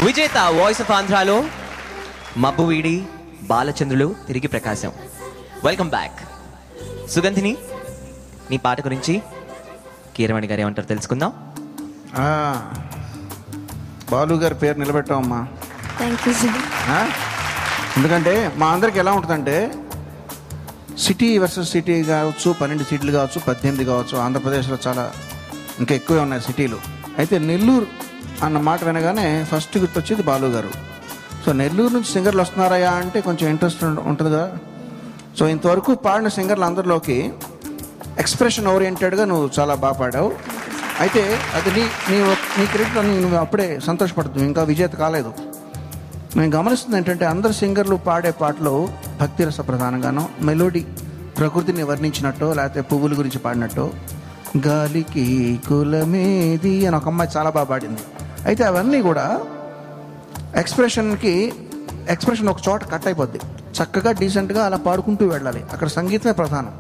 విజేత వాయిస్ ఆఫ్ ఆంధ్రాలో మబ్బు వీడి బాలచంద్రులు తిరిగి ప్రకాశం. Welcome back. సుగంధిని, నీ పాట గురించి కీరవాణి గారు ఏమంటారు తెలుసుకుందాం. బాలు గారి పేరు నిలబెట్టామమ్మా. Thank you sir. ఎందుకంటే మా అందరికి ఎలా ఉంటుందంటే సిటీ వర్సెస్ సిటీ కావచ్చు, 12 సీట్లు కావచ్చు, 18 కావచ్చు. ఆంధ్రప్రదేశ్లో చాలా ఇంకా ఎక్కువే ఉన్నాయి సిటీలు. అయితే నెల్లూరు అన్న మాట వినగానే ఫస్ట్ గుర్తొచ్చేది బాలు గారు. సో నెల్లూరు నుంచి సింగర్లు వస్తున్నారయ్యా అంటే కొంచెం ఇంట్రెస్ట్ ఉంటుంది కదా. సో ఇంతవరకు పాడిన సింగర్లు అందరిలోకి ఎక్స్ప్రెషన్ ఓరియంటెడ్గా నువ్వు చాలా బాగా పాడావు. అయితే అది నీ క్రెడిట్ అని నువ్వు అప్పుడే సంతోషపడుతుంది. ఇంకా విజేత కాలేదు. నేను గమనిస్తుంది ఏంటంటే అందరు సింగర్లు పాడే పాటలు భక్తిరస ప్రధానంగానో, మెలోడీ ప్రకృతిని వర్ణించినట్టు, లేకపోతే పువ్వుల గురించి పాడినట్టు, గాలికి కులమేది అని ఒక అమ్మాయి చాలా బాగా పాడింది. అయితే అవన్నీ కూడా ఎక్స్ప్రెషన్ ఒక చోట కట్ అయిపోద్ది. చక్కగా డీసెంట్గా అలా పాడుకుంటూ వెళ్ళాలి. అక్కడ సంగీతమే ప్రధానం.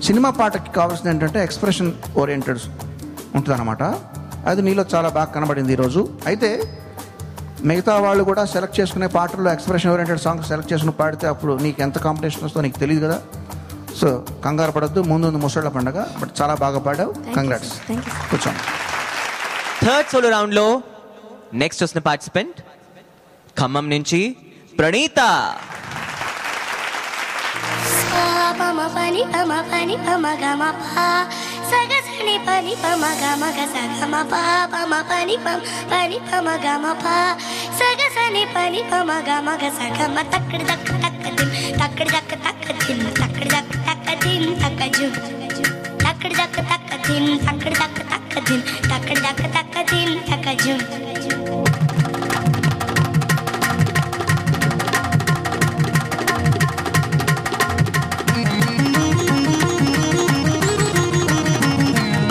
సినిమా పాటకి కావాల్సింది ఏంటంటే ఎక్స్ప్రెషన్ ఓరియంటెడ్ ఉంటుంది అన్నమాట. అది నీలో చాలా బాగా కనబడింది ఈరోజు. అయితే మిగతా వాళ్ళు కూడా సెలెక్ట్ చేసుకునే పాటల్లో ఎక్స్ప్రెషన్ ఓరియంటెడ్ సాంగ్స్ సెలెక్ట్ చేసుకుని పాడితే అప్పుడు నీకు ఎంత కాంపిటీషన్ వస్తుందో నీకు తెలియదు కదా. సో కంగారు పడద్దు, ముందు ముసళ్ళ పండగ. బట్ చాలా బాగా పాడావు. కంగ్రాట్స్. కూర్చోండి. థర్డ్ సోలో రౌండ్ లో నెక్స్ట్ వచ్చిన పార్టిసిపెంట్ ఖమ్మం నుంచి ప్రణీత. పమ పని పమ పని పమ గమ పా సగసని పని పమ గమ గస గమ పా పమ పని పమ గమ పా సగసని పని పమ గమ గస గమ తక్కడి దక్క తక్క దిన్ తక్కడి దక్క తక్క దిన్ తక్కడి దక్క తక్క దిన్ తక్క జు తక్కడి దక్క తక్క దిన్ తక్కడి దక్క తక్క తక్క దిం తక్క దక్క తక్క దిం తక్క జుం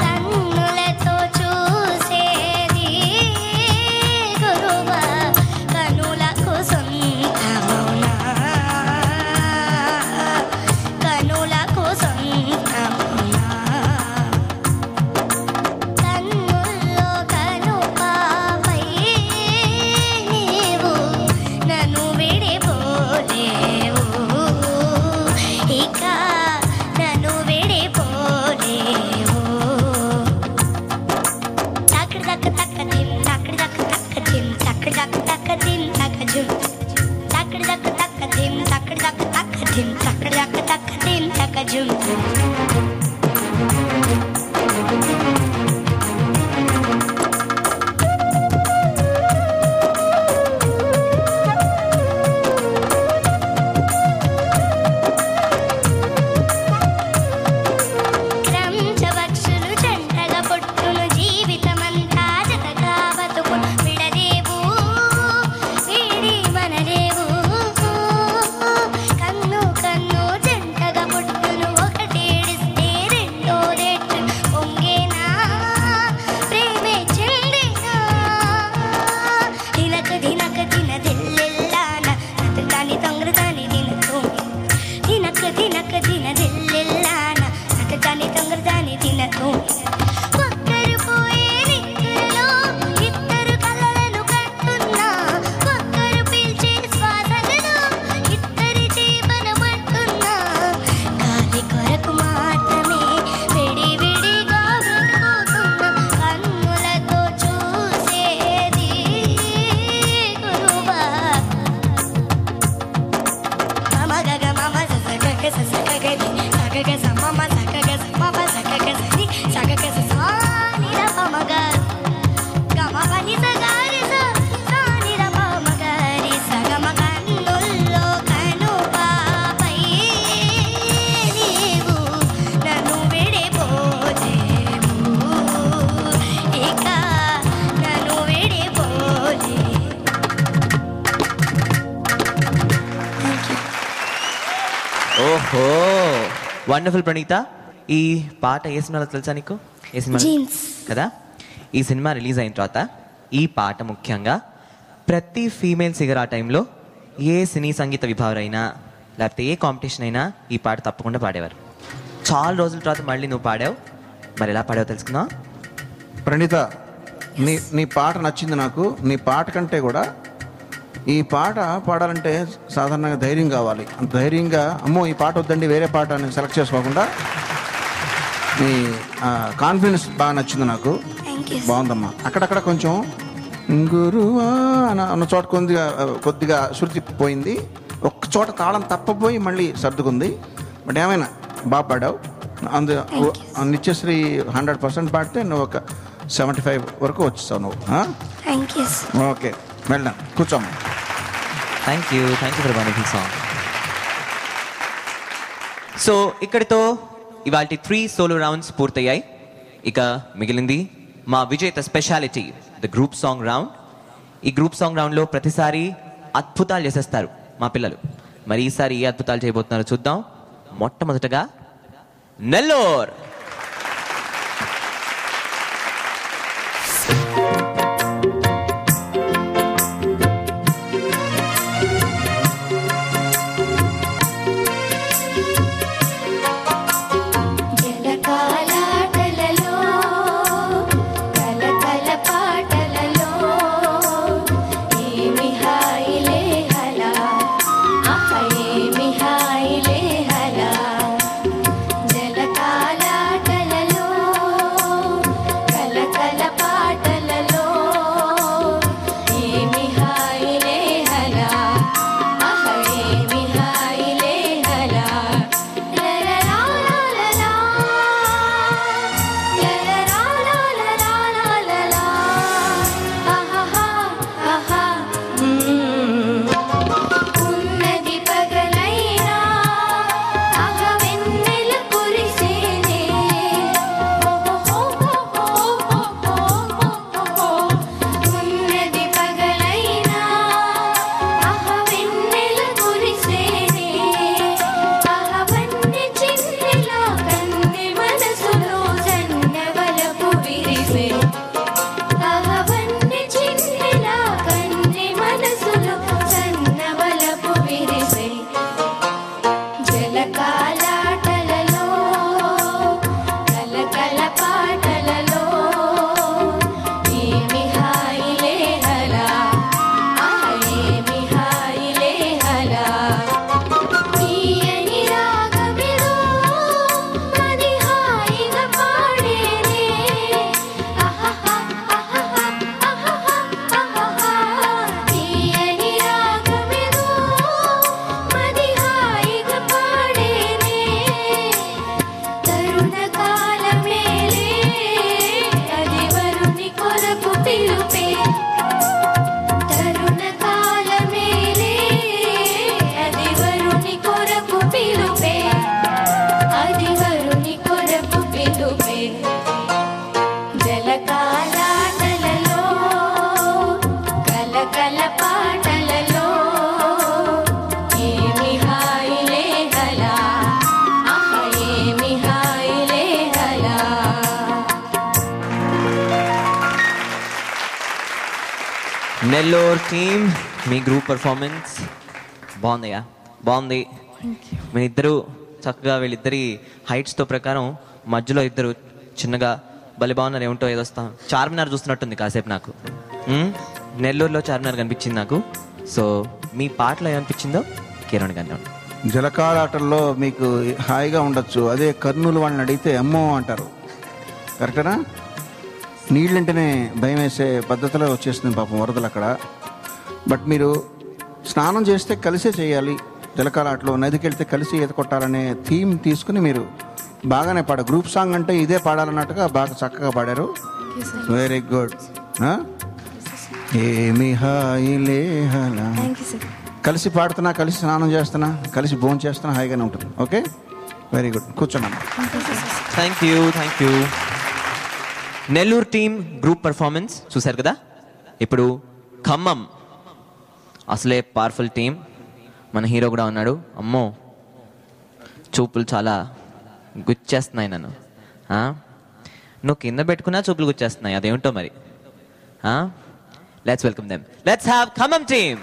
కన్నులతో చూసేది గురువా కనులకు సొంతమునా కనులకు సొంతమునా కన్నుల్లో కనుపాపై నీవు నన్ను విడిపోలేవు ఇక నన్ను విడిపోలేవు తక్కడి దక్క తక్క దిం తక్కడి దక్క తక్క దిం తక్కడి దక్క తక్క దిం తక్క జుం తక్కడి దక్క తక్క దిం తక్కడి దక్క తక్క దిం తక్కడి దక్క తక్క దిం తక్క జుం క్రంచవక్షులు జంటగా పొట్టును జీవితమంతా జతగా బతుకును విడలేవు వీడి మనలేవు కన్ను కన్ను జంటగా పొట్టును ఒకటేడిస్తే రెండో రేటు పొంగేనా ప్రేమే చెందేనా దినక దినక దిన దిల్లెల్లాన నతకాని తొంగరదాని దినకు దినక దినక దిన దిల్లెల్లాన నతకాని తొంగరదాని దినకు ఒక్కరు పోయే నిద్రలో ఇద్దరు కలలను కంటున్నా ఒక్కరు పీల్చే శ్వాసలలో ఇద్దరి జీవనమంటున్నా గాలి కొరకు మాత్రమే విడి విడిగా విడిపోతున్నా కన్నులతో చూసేది గురువా మమ గగ మమ సగగ సగగది సగగ సమమ సగగ సమమ సగగ సని సగగ సాని ర పమ గ గమ పని సగారి సాని ర పమ గరి సగమ కన్నుల్లో కనుపాపై నీవు నన్ను విడిపోలేవు ఇక నన్ను విడిపోలేవు. ఓహో వండర్ఫుల్ ప్రణీత. ఈ పాట ఏ సినిమాలో తెలుసా నీకు? ఏ సినిమా జీన్స్. కదా? ఈ సినిమా రిలీజ్ అయిన తర్వాత ఈ పాట ముఖ్యంగా ప్రతి ఫీమేల్ సిగర్ ఆ టైంలో ఏ సినీ సంగీత విభావరైనా లేకపోతే ఏ కాంపిటీషన్ అయినా ఈ పాట తప్పకుండా పాడేవారు. చాలా రోజుల తర్వాత మళ్ళీ నువ్వు పాడావు. మరి ఎలా పాడావు తెలుసుకుందాం. ప్రణీత, నీ పాట నచ్చింది నాకు. నీ పాట కంటే కూడా ఈ పాట పాడాలంటే సాధారణంగా ధైర్యం కావాలి. అంత ధైర్యంగా అమ్మో ఈ పాట వద్దండి వేరే పాట అని సెలెక్ట్ చేసుకోకుండా నీ కాన్ఫిడెన్స్ బాగా నచ్చింది నాకు. బాగుందమ్మా. అక్కడక్కడ కొంచెం గురువా అన్న చోట కొద్దిగా శృతి పోయింది. ఒక్క చోట తాళం తప్పపోయి మళ్ళీ సర్దుకుంది. బట్ ఏమైనా బాగా పాడావు. నిత్యశ్రీ 100% పాడితే నువ్వు ఒక 75 వరకు వచ్చేస్తావు నువ్వు. ఓకే, వెళ్దాం, కూర్చోమ్మా. Thank you for wonderful song. So ఇక్కడితో ఇవాళ 3 సోలో రౌండ్స్ పూర్తయ్యాయి. ఇక మిగిలింది మా విజేత speciality, the group song round. ఈ గ్రూప్ సాంగ్ రౌండ్లో ప్రతిసారి అద్భుతాలు చేసేస్తారు మా పిల్లలు. మరి ఈసారి ఏ అద్భుతాలు చేయబోతున్నారో చూద్దాం. మొట్టమొదటగా నెల్లూరు. జలకాలాటలలో కలకల పాటలలో ఏమి హాయిలే హలా ఆహా ఏమి హాయిలే హలా జలకాలాటలలో నెల్లూరు టీమ్ మీ గ్రూప్ పర్ఫార్మెన్స్ బాగుందయ్యా, బాగుంది. మీరిద్దరూ చక్కగా వీళ్ళిద్దరి హైట్స్తో ప్రకారం మధ్యలో ఇద్దరు చిన్నగా బలి బాగున్నారు. ఏమిటో ఏదో చార్మినార్ చూస్తున్నట్టుంది కాసేపు నాకు. నెల్లూరులో చార్మినార్ కనిపించింది నాకు. సో మీ పాటలో ఏమనిపించిందో కిరణ్ గారిని. జలకాలాటల్లో మీకు హాయిగా ఉండొచ్చు, అదే కర్నూలు వాళ్ళని అడిగితే అమ్మో అంటారు. కరెక్టేనా? నీళ్ళంటేనే భయం వేసే పద్ధతిలో వచ్చేస్తుంది పాపం వరదలు అక్కడ. బట్ మీరు స్నానం చేస్తే కలిసే చేయాలి, జలకాలాటలో నదికి వెళ్తే కలిసి ఈత కొట్టాలనే థీమ్ తీసుకుని మీరు బాగానే గ్రూప్ సాంగ్ అంటే ఇదే పాడాలన్నట్టుగా బాగా చక్కగా పాడారు. Very good. ఏమి హాయిలే హలా. కలిసి పాడుతున్నా, కలిసి స్నానం చేస్తున్నా, కలిసి భోజనం చేస్తున్నా హాయిగానే ఉంటుంది. Okay, very good. కూర్చోండి. Thank you, thank you. Nellore team group performance చూశారు కదా. ఇప్పుడు ఖమ్మం అసలే పవర్ఫుల్ టీం. మన హీరో కూడా ఉన్నాడు. అమ్మో చూపులు చాలా గుచ్చేస్తున్నాయి నన్ను. నువ్వు కింద పెట్టుకున్నా చూపులు గుచ్చేస్తున్నాయి, అదేమిటో మరి. Let's welcome them. Let's have Khammam team.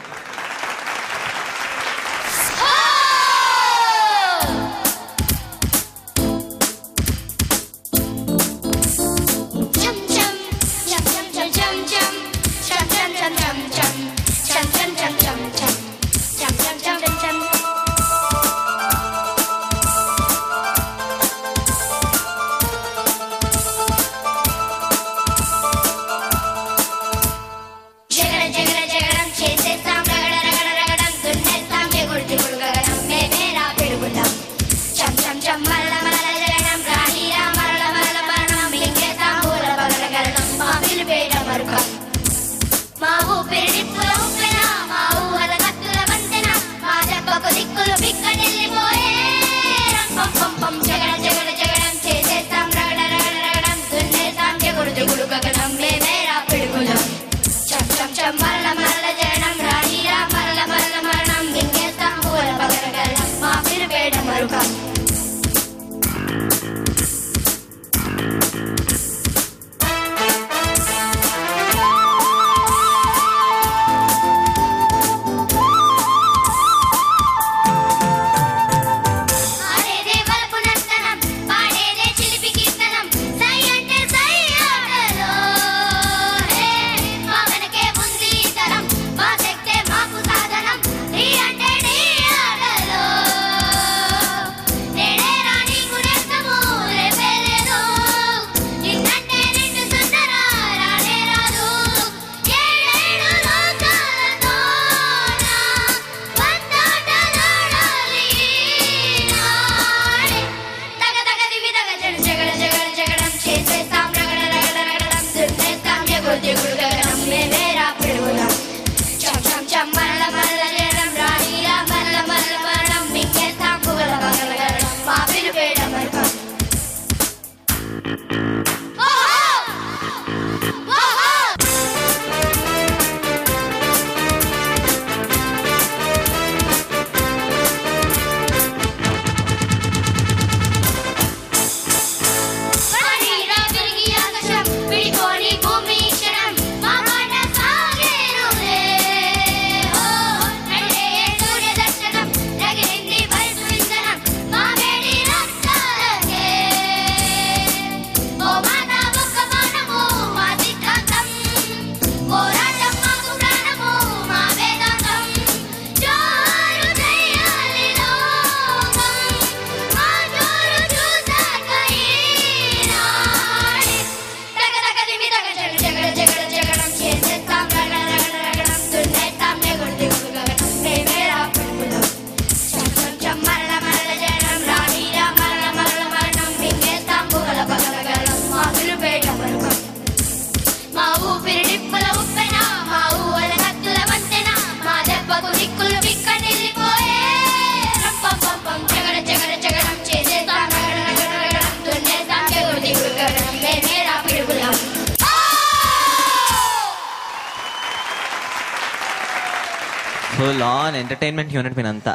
Full on entertainment unit మీనంతా.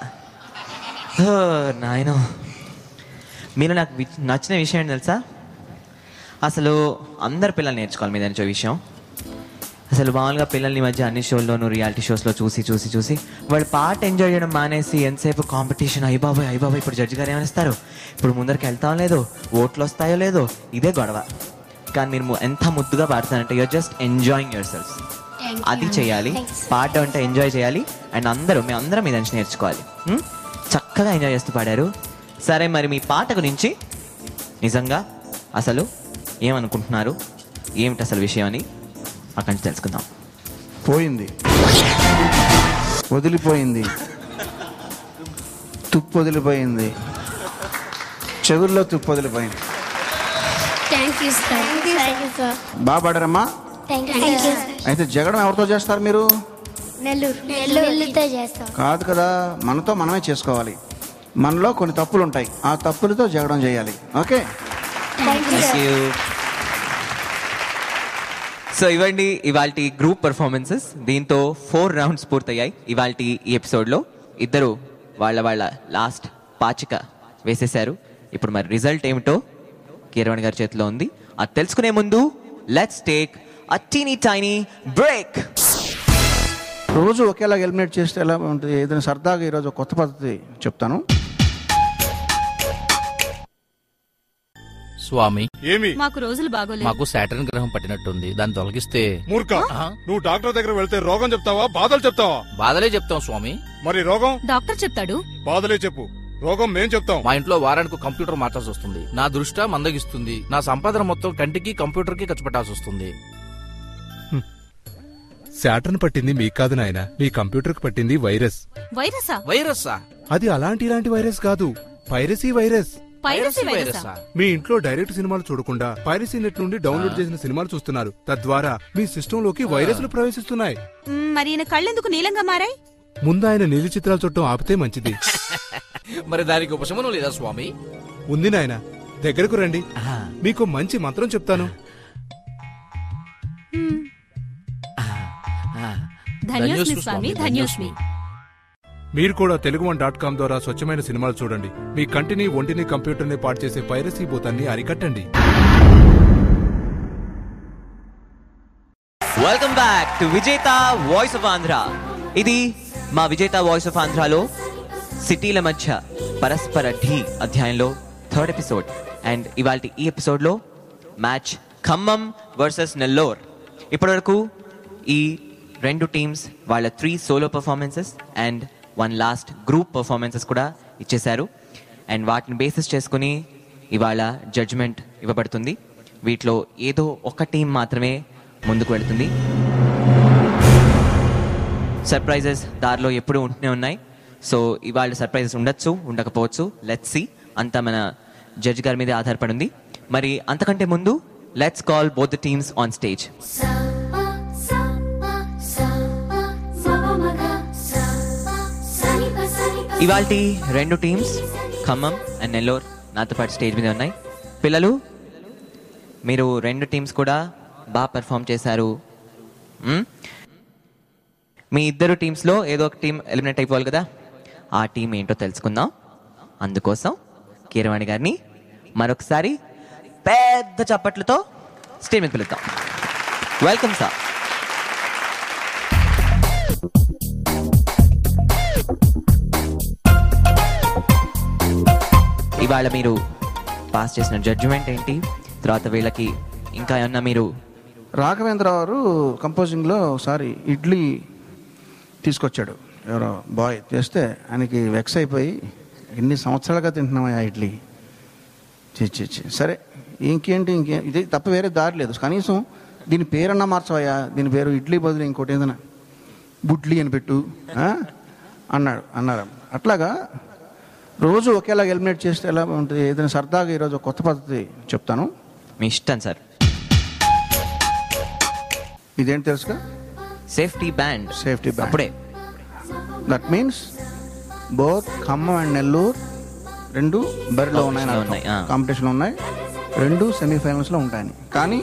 నాయన మీరు నాకు నచ్చిన విషయం ఏంటి తెలుసా? అసలు అందరు పిల్లలు నేర్చుకోవాలి మీ దాని విషయం. అసలు మామూలుగా పిల్లల్ని మధ్య అన్ని షోల్లోనూ రియాలిటీ షోస్లో చూసి వాళ్ళు పాట ఎంజాయ్ చేయడం మానేసి ఎంతసేపు కాంపిటీషన్ అయిబాబాయ్ ఇప్పుడు జడ్జి గారు ఏమనిస్తారు, ఇప్పుడు ముందరికి వెళ్తాం లేదో, ఓట్లు వస్తాయో లేదో, ఇదే గొడవ. కానీ మీరు ఎంత ముద్దుగా పాడతారంటే you're just enjoying yourself. అది చేయాలి, పాట అంటే ఎంజాయ్ చేయాలి. అండ్ మేమందరం మీ నుంచి నేర్చుకోవాలి. చక్కగా ఎంజాయ్ చేస్తూ పాడారు. సరే, మరి మీ పాట గురించి నిజంగా అసలు ఏమనుకుంటున్నారు, ఏమిటి అసలు విషయం అని అక్కడి నుంచి తెలుసుకుందాం. పోయింది, వదిలిపోయింది, తుప్పు వదిలిపోయింది, చెవుల్లో తుప్పు వదిలిపోయింది. బాగా పాడారమ్మా. అయితే జగడం ఎవరితో చేస్తారు మీరు? నెల్లూరుతో చేస్తాం. కాదు కదా, మనతో మనమే చేసుకోవాలి. మనలో కొన్ని తప్పులు ఉంటాయి, ఆ తప్పులతో జగడం చేయాలి. ఓకే, సో ఇవ్వండి ఇవాల్టి గ్రూప్ పర్ఫార్మెన్సెస్. దీంతో 4 రౌండ్స్ పూర్తయ్యాయి ఇవాల్టి ఈ ఎపిసోడ్లో. ఇద్దరు వాళ్ళ లాస్ట్ పాచిక వేసేశారు. ఇప్పుడు మరి రిజల్ట్ ఏమిటో కీరవాణి గారి చేతిలో ఉంది. అది తెలుసుకునే ముందు let's take a teeny tiny break. రోజు ఒకేలాగా ఎలిమినేట్ చేస్తే ఎలా ఉంటుంది? ఏదైనా సరదాగా ఈరోజు కొత్త పద్ధతి చెప్తాను. స్వామి, ఏమి మాకు రోజులు బాగోలేదు. మాకు సాటర్న్ గ్రహం పట్టినట్టుంది, దాన్ని తొలగిస్తే. మూర్ఖ, నువ్వు డాక్టర్ దగ్గర వెళ్తే రోగం చెప్తావా, బాధలు చెప్తావా? బాధలే చెప్తాం స్వామి. మరి రోగం డాక్టర్ చెప్తాడు. బాధలే చెప్పు, రోగం మేం చెప్తాం. మా ఇంట్లో వారానికి కంప్యూటర్ మార్చాల్సి వస్తుంది. నా దృష్టి మందగిస్తుంది. నా సంపాదన మొత్తం కంటికి కంప్యూటర్ కి ఖర్చు పెట్టాల్సి వస్తుంది. శాటర్న్ పట్టింది మీకు కాదు నాయన, మీ కంప్యూటర్ కు పట్టింది వైరస్. వైరసా? అది ఇలాంటి వైరస్ కాదు, పైరసీ వైరస్. మీ ఇంట్లో డైరెక్ట్ సినిమాలు చూడకుండా పైరసీ నెట్ నుండి డౌన్లోడ్ చేసిన సినిమాలు చూస్తున్నారు. తద్వారా మీ సిస్టమ్ లోకి వైరస్లు ప్రవేశిస్తున్నాయి. మరి ఈయన కళ్ళెందుకు నీలంగా మారాయి? ముందు ఆయన నీలి చిత్రాలు చూడటం ఆపితే మంచిది. మరి దానికి ఉపశమనం లేదా స్వామి? ఉంది నాయన, దగ్గరకు రండి, మీకు మంచి మంత్రం చెప్తాను. ధన్యోస్మి స్వామి, ధన్యోస్మి. మీరు కూడా తెలుగు1.com ద్వారా స్వచ్ఛమైన సినిమాలు చూడండి. మీ కంటిని, ఒంటిని, కంప్యూటర్ని పాడు చేసే పైరసీ భూతాన్ని అరికట్టండి. వెల్కమ్ బ్యాక్ టు విజేత వాయిస్ ఆఫ్ ఆంధ్ర. ఇది మా విజేత వాయిస్ ఆఫ్ ఆంధ్రాలో సిటీల మధ్య పరస్పర ఢీ అధ్యాయంలో 3rd ఎపిసోడ్. అండ్ ఇవాళ ఈ ఎపిసోడ్లో మ్యాచ్ ఖమ్మం వర్సెస్ నెల్లూర్. ఇప్పటివరకు ఈ 2 టీమ్స్ వాళ్ళ 3 solo performances and 1 last group performances కూడా ఇచ్చేశారు. అండ్ వాటిని బేసిస్ చేసుకుని ఇవాళ జడ్జ్మెంట్ ఇవ్వబడుతుంది. వీటిలో ఏదో ఒక టీం మాత్రమే ముందుకు వెళుతుంది. సర్ప్రైజెస్ దారిలో ఎప్పుడూ ఉంటూనే ఉన్నాయి. సో ఇవాళ సర్ప్రైజెస్ ఉండొచ్చు, ఉండకపోవచ్చు. లెట్స్ సీ, అంతా మన జడ్జ్ గారి మీద ఆధారపడి ఉంది. మరి అంతకంటే ముందు let's call both the teams on stage. ఇవాల్టి 2 టీమ్స్ ఖమ్మం అండ్ నెల్లూర్ నాతో పాటు స్టేజ్ మీద ఉన్నాయి. పిల్లలు, మీరు 2 టీమ్స్ కూడా బాగా పెర్ఫామ్ చేశారు. మీ 2 టీమ్స్లో ఏదో ఒక టీం ఎలిమినేట్ అయిపోవాలి కదా. ఆ టీం ఏంటో తెలుసుకుందాం. అందుకోసం కీరవాణి గారిని మరొకసారి పెద్ద చప్పట్లతో స్టేజ్ మీద పిలుద్దాం. Welcome sir. ఇవాళ మీరు పాస్ చేసిన జడ్జిమెంట్ ఏంటి? తర్వాత వీళ్ళకి ఇంకా ఏమన్నా మీరు? రాఘవేంద్ర గారు కంపోజింగ్లో ఒకసారి ఇడ్లీ తీసుకొచ్చాడు, ఎవరో బాయ్ చేస్తే ఆయనకి వెక్స్ అయిపోయి, ఎన్ని సంవత్సరాలుగా తింటున్నాం ఆ ఇడ్లీ, సరే ఇంకేం ఇది తప్ప వేరే దారి లేదు, కనీసం దీని పేరన్నా మార్చవయ్యా, దీని పేరు ఇడ్లీ బదులు ఇంకోటి ఏదైనా బుడ్లీ అని పెట్టు అన్నారు. అట్లాగా రోజు ఒకేలాగా ఎలిమినేట్ చేస్తే ఎలా ఉంటుంది? ఏదైనా సరదాగా ఈరోజు కొత్త పద్ధతి చెప్తాను. మీ ఇష్టం సార్. ఇదేంటి తెలుసుగా? Safety band. అప్పుడే that means both Khammam and Nellore 2 బరిలో ఉన్నాయి, కాంపిటీషన్ ఉన్నాయి, 2 సెమీఫైనల్స్లో ఉంటాయని. కానీ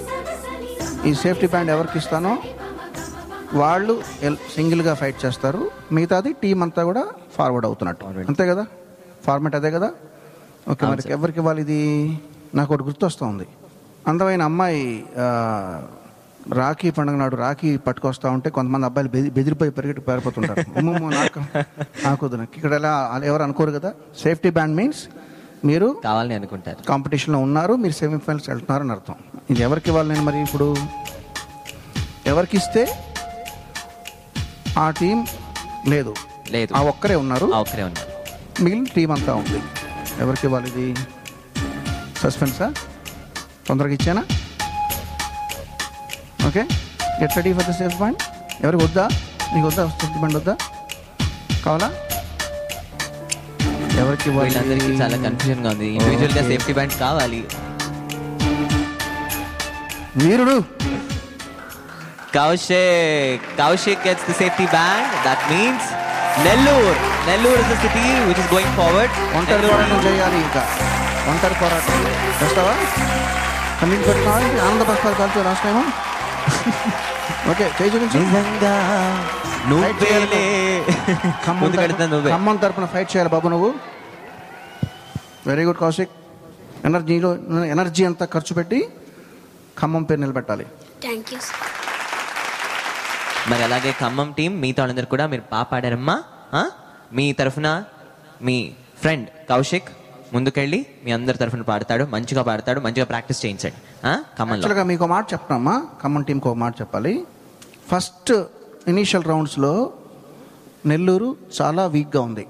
ఈ సేఫ్టీ బ్యాండ్ ఎవరికి ఇస్తానో వాళ్ళు సింగిల్గా ఫైట్ చేస్తారు, మిగతాది టీం అంతా కూడా ఫార్వర్డ్ అవుతున్నట్టు. అంతే కదా, ఫార్మాట్ అదే కదా. ఓకే, మరి ఎవరికి ఇవ్వాలి ఇది? నాకు ఒకటి గుర్తొస్తుంది. అందమైన అమ్మాయి రాఖీ పండుగ నాడు రాఖీ పట్టుకొస్తా ఉంటే కొంతమంది అబ్బాయిలు బెదిరిపోయి పారిపోతుంటారు. నాకు ఇక్కడ ఎలా ఎవరు అనుకోరు కదా. సేఫ్టీ బ్యాండ్ మీన్స్ మీరు కావాలని అనుకుంటారు, కాంపిటీషన్లో ఉన్నారు, మీరు సెమీఫైనల్స్ వెళ్తున్నారు అని అర్థం. ఇది ఎవరికి ఇవ్వాలి నేను మరి? ఇప్పుడు ఎవరికి ఇస్తే ఆ టీం లేదు, ఆ ఒక్కరే ఉన్నారు, మిగిలిన టీం అంతా ఉంది. ఎవరికి ఇవ్వాలి ఇది? సస్పెన్సా? తొందరగా ఇచ్చానా? Okay, get ready for the safe band. ఎవరికి వద్దా? నీకు వద్దా సేఫ్టీ బ్యాండ్? వద్దా? కావాలా? ఎవరికి వీళ్ళందరికీ చాలా కన్ఫ్యూజన్ గా ఉంది. ఇండివిజువల్ గా సేఫ్టీ బ్యాండ్ కావాలి. వీరుడు Kaushik gets the safety band. That means Nellore is the city which is going forward. ఒంటరి పోరాటం చేయాలి. ఇంకా ఒంటరి పోరాటం చేస్తావా? కమింగ్ పెడతావా? ఆనంద బస్తాలు కాల్చు లాస్ట్ టైం. ఓకే, నిజంగా ఖమ్మం తరపున ఫైట్ చేయాలి బాబు నువ్వు. Very good Kaushik. ఎనర్జీ అంతా ఖర్చు పెట్టి ఖమ్మం పేరు నిలబెట్టాలి. Thank you. మరి అలాగే ఖమ్మం టీం మీతో అందరు కూడా మీరు బాగా పాడారమ్మా. మీ తరఫున మీ ఫ్రెండ్ కౌశిక్ ముందుకెళ్ళి మీ అందరి తరఫున పాడతాడు, మంచిగా పాడతాడు, మంచిగా ప్రాక్టీస్ చేయించండి ఖమ్మంలో. మీకు మాట చెప్తామా, ఖమ్మం టీంకి ఒక మాట చెప్పాలి. ఫస్ట్ ఇనీషియల్ రౌండ్స్లో నెల్లూరు చాలా వీక్గా ఉంది.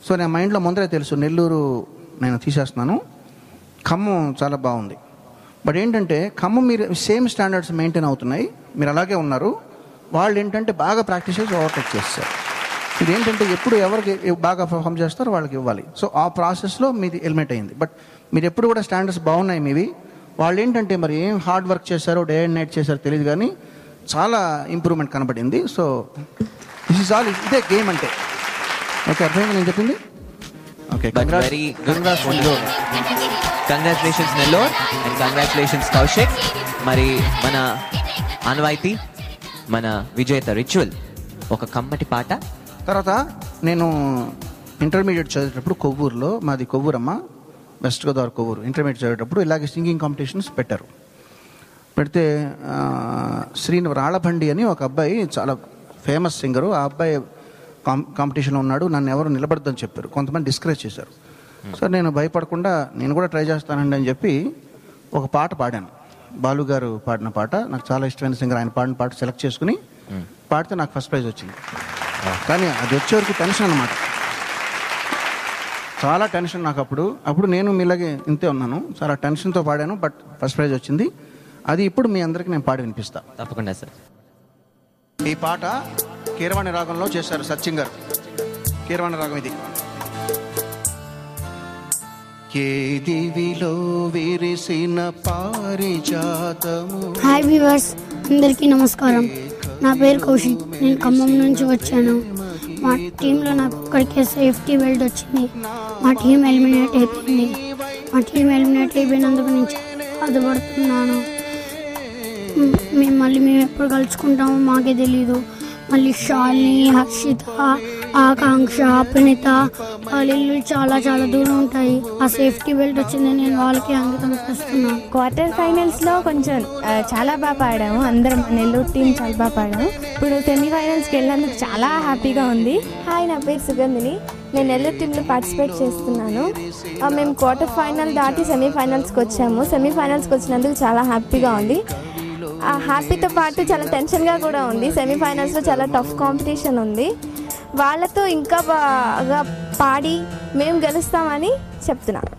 సో నేను మైండ్లో ముందరే తెలుసు నెల్లూరు నేను తీసేస్తున్నాను, ఖమ్మం చాలా బాగుంది. బట్ ఏంటంటే ఖమ్మం మీరు సేమ్ స్టాండర్డ్స్ మెయింటైన్ అవుతున్నాయి, మీరు అలాగే ఉన్నారు. వాళ్ళు ఏంటంటే బాగా ప్రాక్టీస్ చేసి ఓవర్టేక్ చేస్తారు. ఇది ఏంటంటే ఎప్పుడు ఎవరికి బాగా పర్ఫామ్ చేస్తారో వాళ్ళకి ఇవ్వాలి. సో ఆ ప్రాసెస్లో మీది ఎలిమినేట్ అయింది. బట్ మీరు ఎప్పుడు కూడా స్టాండర్డ్స్ బాగున్నాయి మీవి. వాళ్ళు ఏంటంటే మరి ఏం హార్డ్ వర్క్ చేశారో, డే అండ్ నైట్ చేశారో తెలియదు, కానీ చాలా ఇంప్రూవ్మెంట్ కనబడింది. సో దిస్ ఇస్ ఆల్, ఇదే గేమ్ అంటే. ఓకే, అర్థమైంది నేను చెప్పింది? Okay, congratulations Nellore and congratulations Kaushik. మరి మన ఆనవాయితీ, మన విజేత రిచువల్ ఒక కమ్మటి పాట. తర్వాత నేను ఇంటర్మీడియట్ చదివేటప్పుడు కొవ్వూరులో, మాది కొవ్వూరమ్మ, వెస్ట్ గోదావరి కొవ్వూరు. ఇంటర్మీడియట్ చదివేటప్పుడు ఇలాగే సింగింగ్ కాంపిటీషన్స్ పెట్టారు. పెడితే రాళ్ళబండి అని ఒక అబ్బాయి చాలా ఫేమస్ సింగరు, ఆ అబ్బాయి కాంపిటీషన్లో ఉన్నాడు. నన్ను ఎవరు నిలబడద్దని చెప్పారు, కొంతమంది డిస్కరేజ్ చేశారు. సో నేను భయపడకుండా నేను కూడా ట్రై చేస్తానండి అని చెప్పి ఒక పాట పాడాను. బాలు గారు పాడిన పాట, నాకు చాలా ఇష్టమైన సింగర్, ఆయన పాడిన పాట సెలెక్ట్ చేసుకుని పాడితే నాకు ఫస్ట్ ప్రైజ్ వచ్చింది. కానీ అది వచ్చే వరకు టెన్షన్ అన్నమాట, చాలా టెన్షన్ నాకు. అప్పుడు నేను మీలాగే ఇంతే ఉన్నాను, చాలా టెన్షన్తో పాడాను. బట్ ఫస్ట్ ప్రైజ్ వచ్చింది. అది ఇప్పుడు మీ అందరికీ నేను పాడి వినిపిస్తా. తప్పకుండా సార్. ఈ పాట కీరవాణి రాగంలో చేశారు సచిన్ గారు. కీరవాణి రాగం ఇది. కేదివిలో విరిసిన పారిజాతము. హాయ్ వ్యూవర్స్, అందరికీ నమస్కారం. నా పేరు కౌశిక్, నేను ఖమ్మం నుంచి వచ్చాను. మా టీంలో నాకు ఒక్కడికే సేఫ్టీ బెల్ట్ వచ్చింది. మా టీం ఎలిమినేట్ అయిపోయింది. మా టీం ఎలిమినేట్ అయిపోయినందుకు నేను చాలా బాధపడుతున్నాను. మేము ఎప్పుడు కలుసుకుంటామో మాకే తెలీదు. మళ్ళీ శాలిని, హర్షిత, ఆకాంక్ష, ప్రణీత వాళ్ళ ఇల్లు చాలా చాలా దూరం ఉంటాయి. ఆ సేఫ్టీ బెల్ట్ వచ్చింది, నేను వాళ్ళకి అంకితం చేస్తున్నాను. క్వార్టర్ ఫైనల్స్లో కొంచెం చాలా బాగా పాడాము, అందరం నెల్లూరు టీం చాలా బాగా పాడాము. ఇప్పుడు సెమీఫైనల్స్కి వెళ్ళినందుకు చాలా హ్యాపీగా ఉంది. హాయ్, నా పేరు సుగంధిని, నేను నెల్లూరు టీంలో పార్టిసిపేట్ చేస్తున్నాను. మేము క్వార్టర్ ఫైనల్ దాటి సెమీఫైనల్స్కి వచ్చాము. సెమీఫైనల్స్కి వచ్చినందుకు చాలా హ్యాపీగా ఉంది. ఆ హ్యాపీతో పాటు చాలా టెన్షన్గా కూడా ఉంది. సెమీఫైనల్స్లో చాలా టఫ్ కాంపిటీషన్ ఉంది. వాళ్ళతో ఇంకా బాగా పాడి మేము గెలుస్తామని చెప్తున్నాను.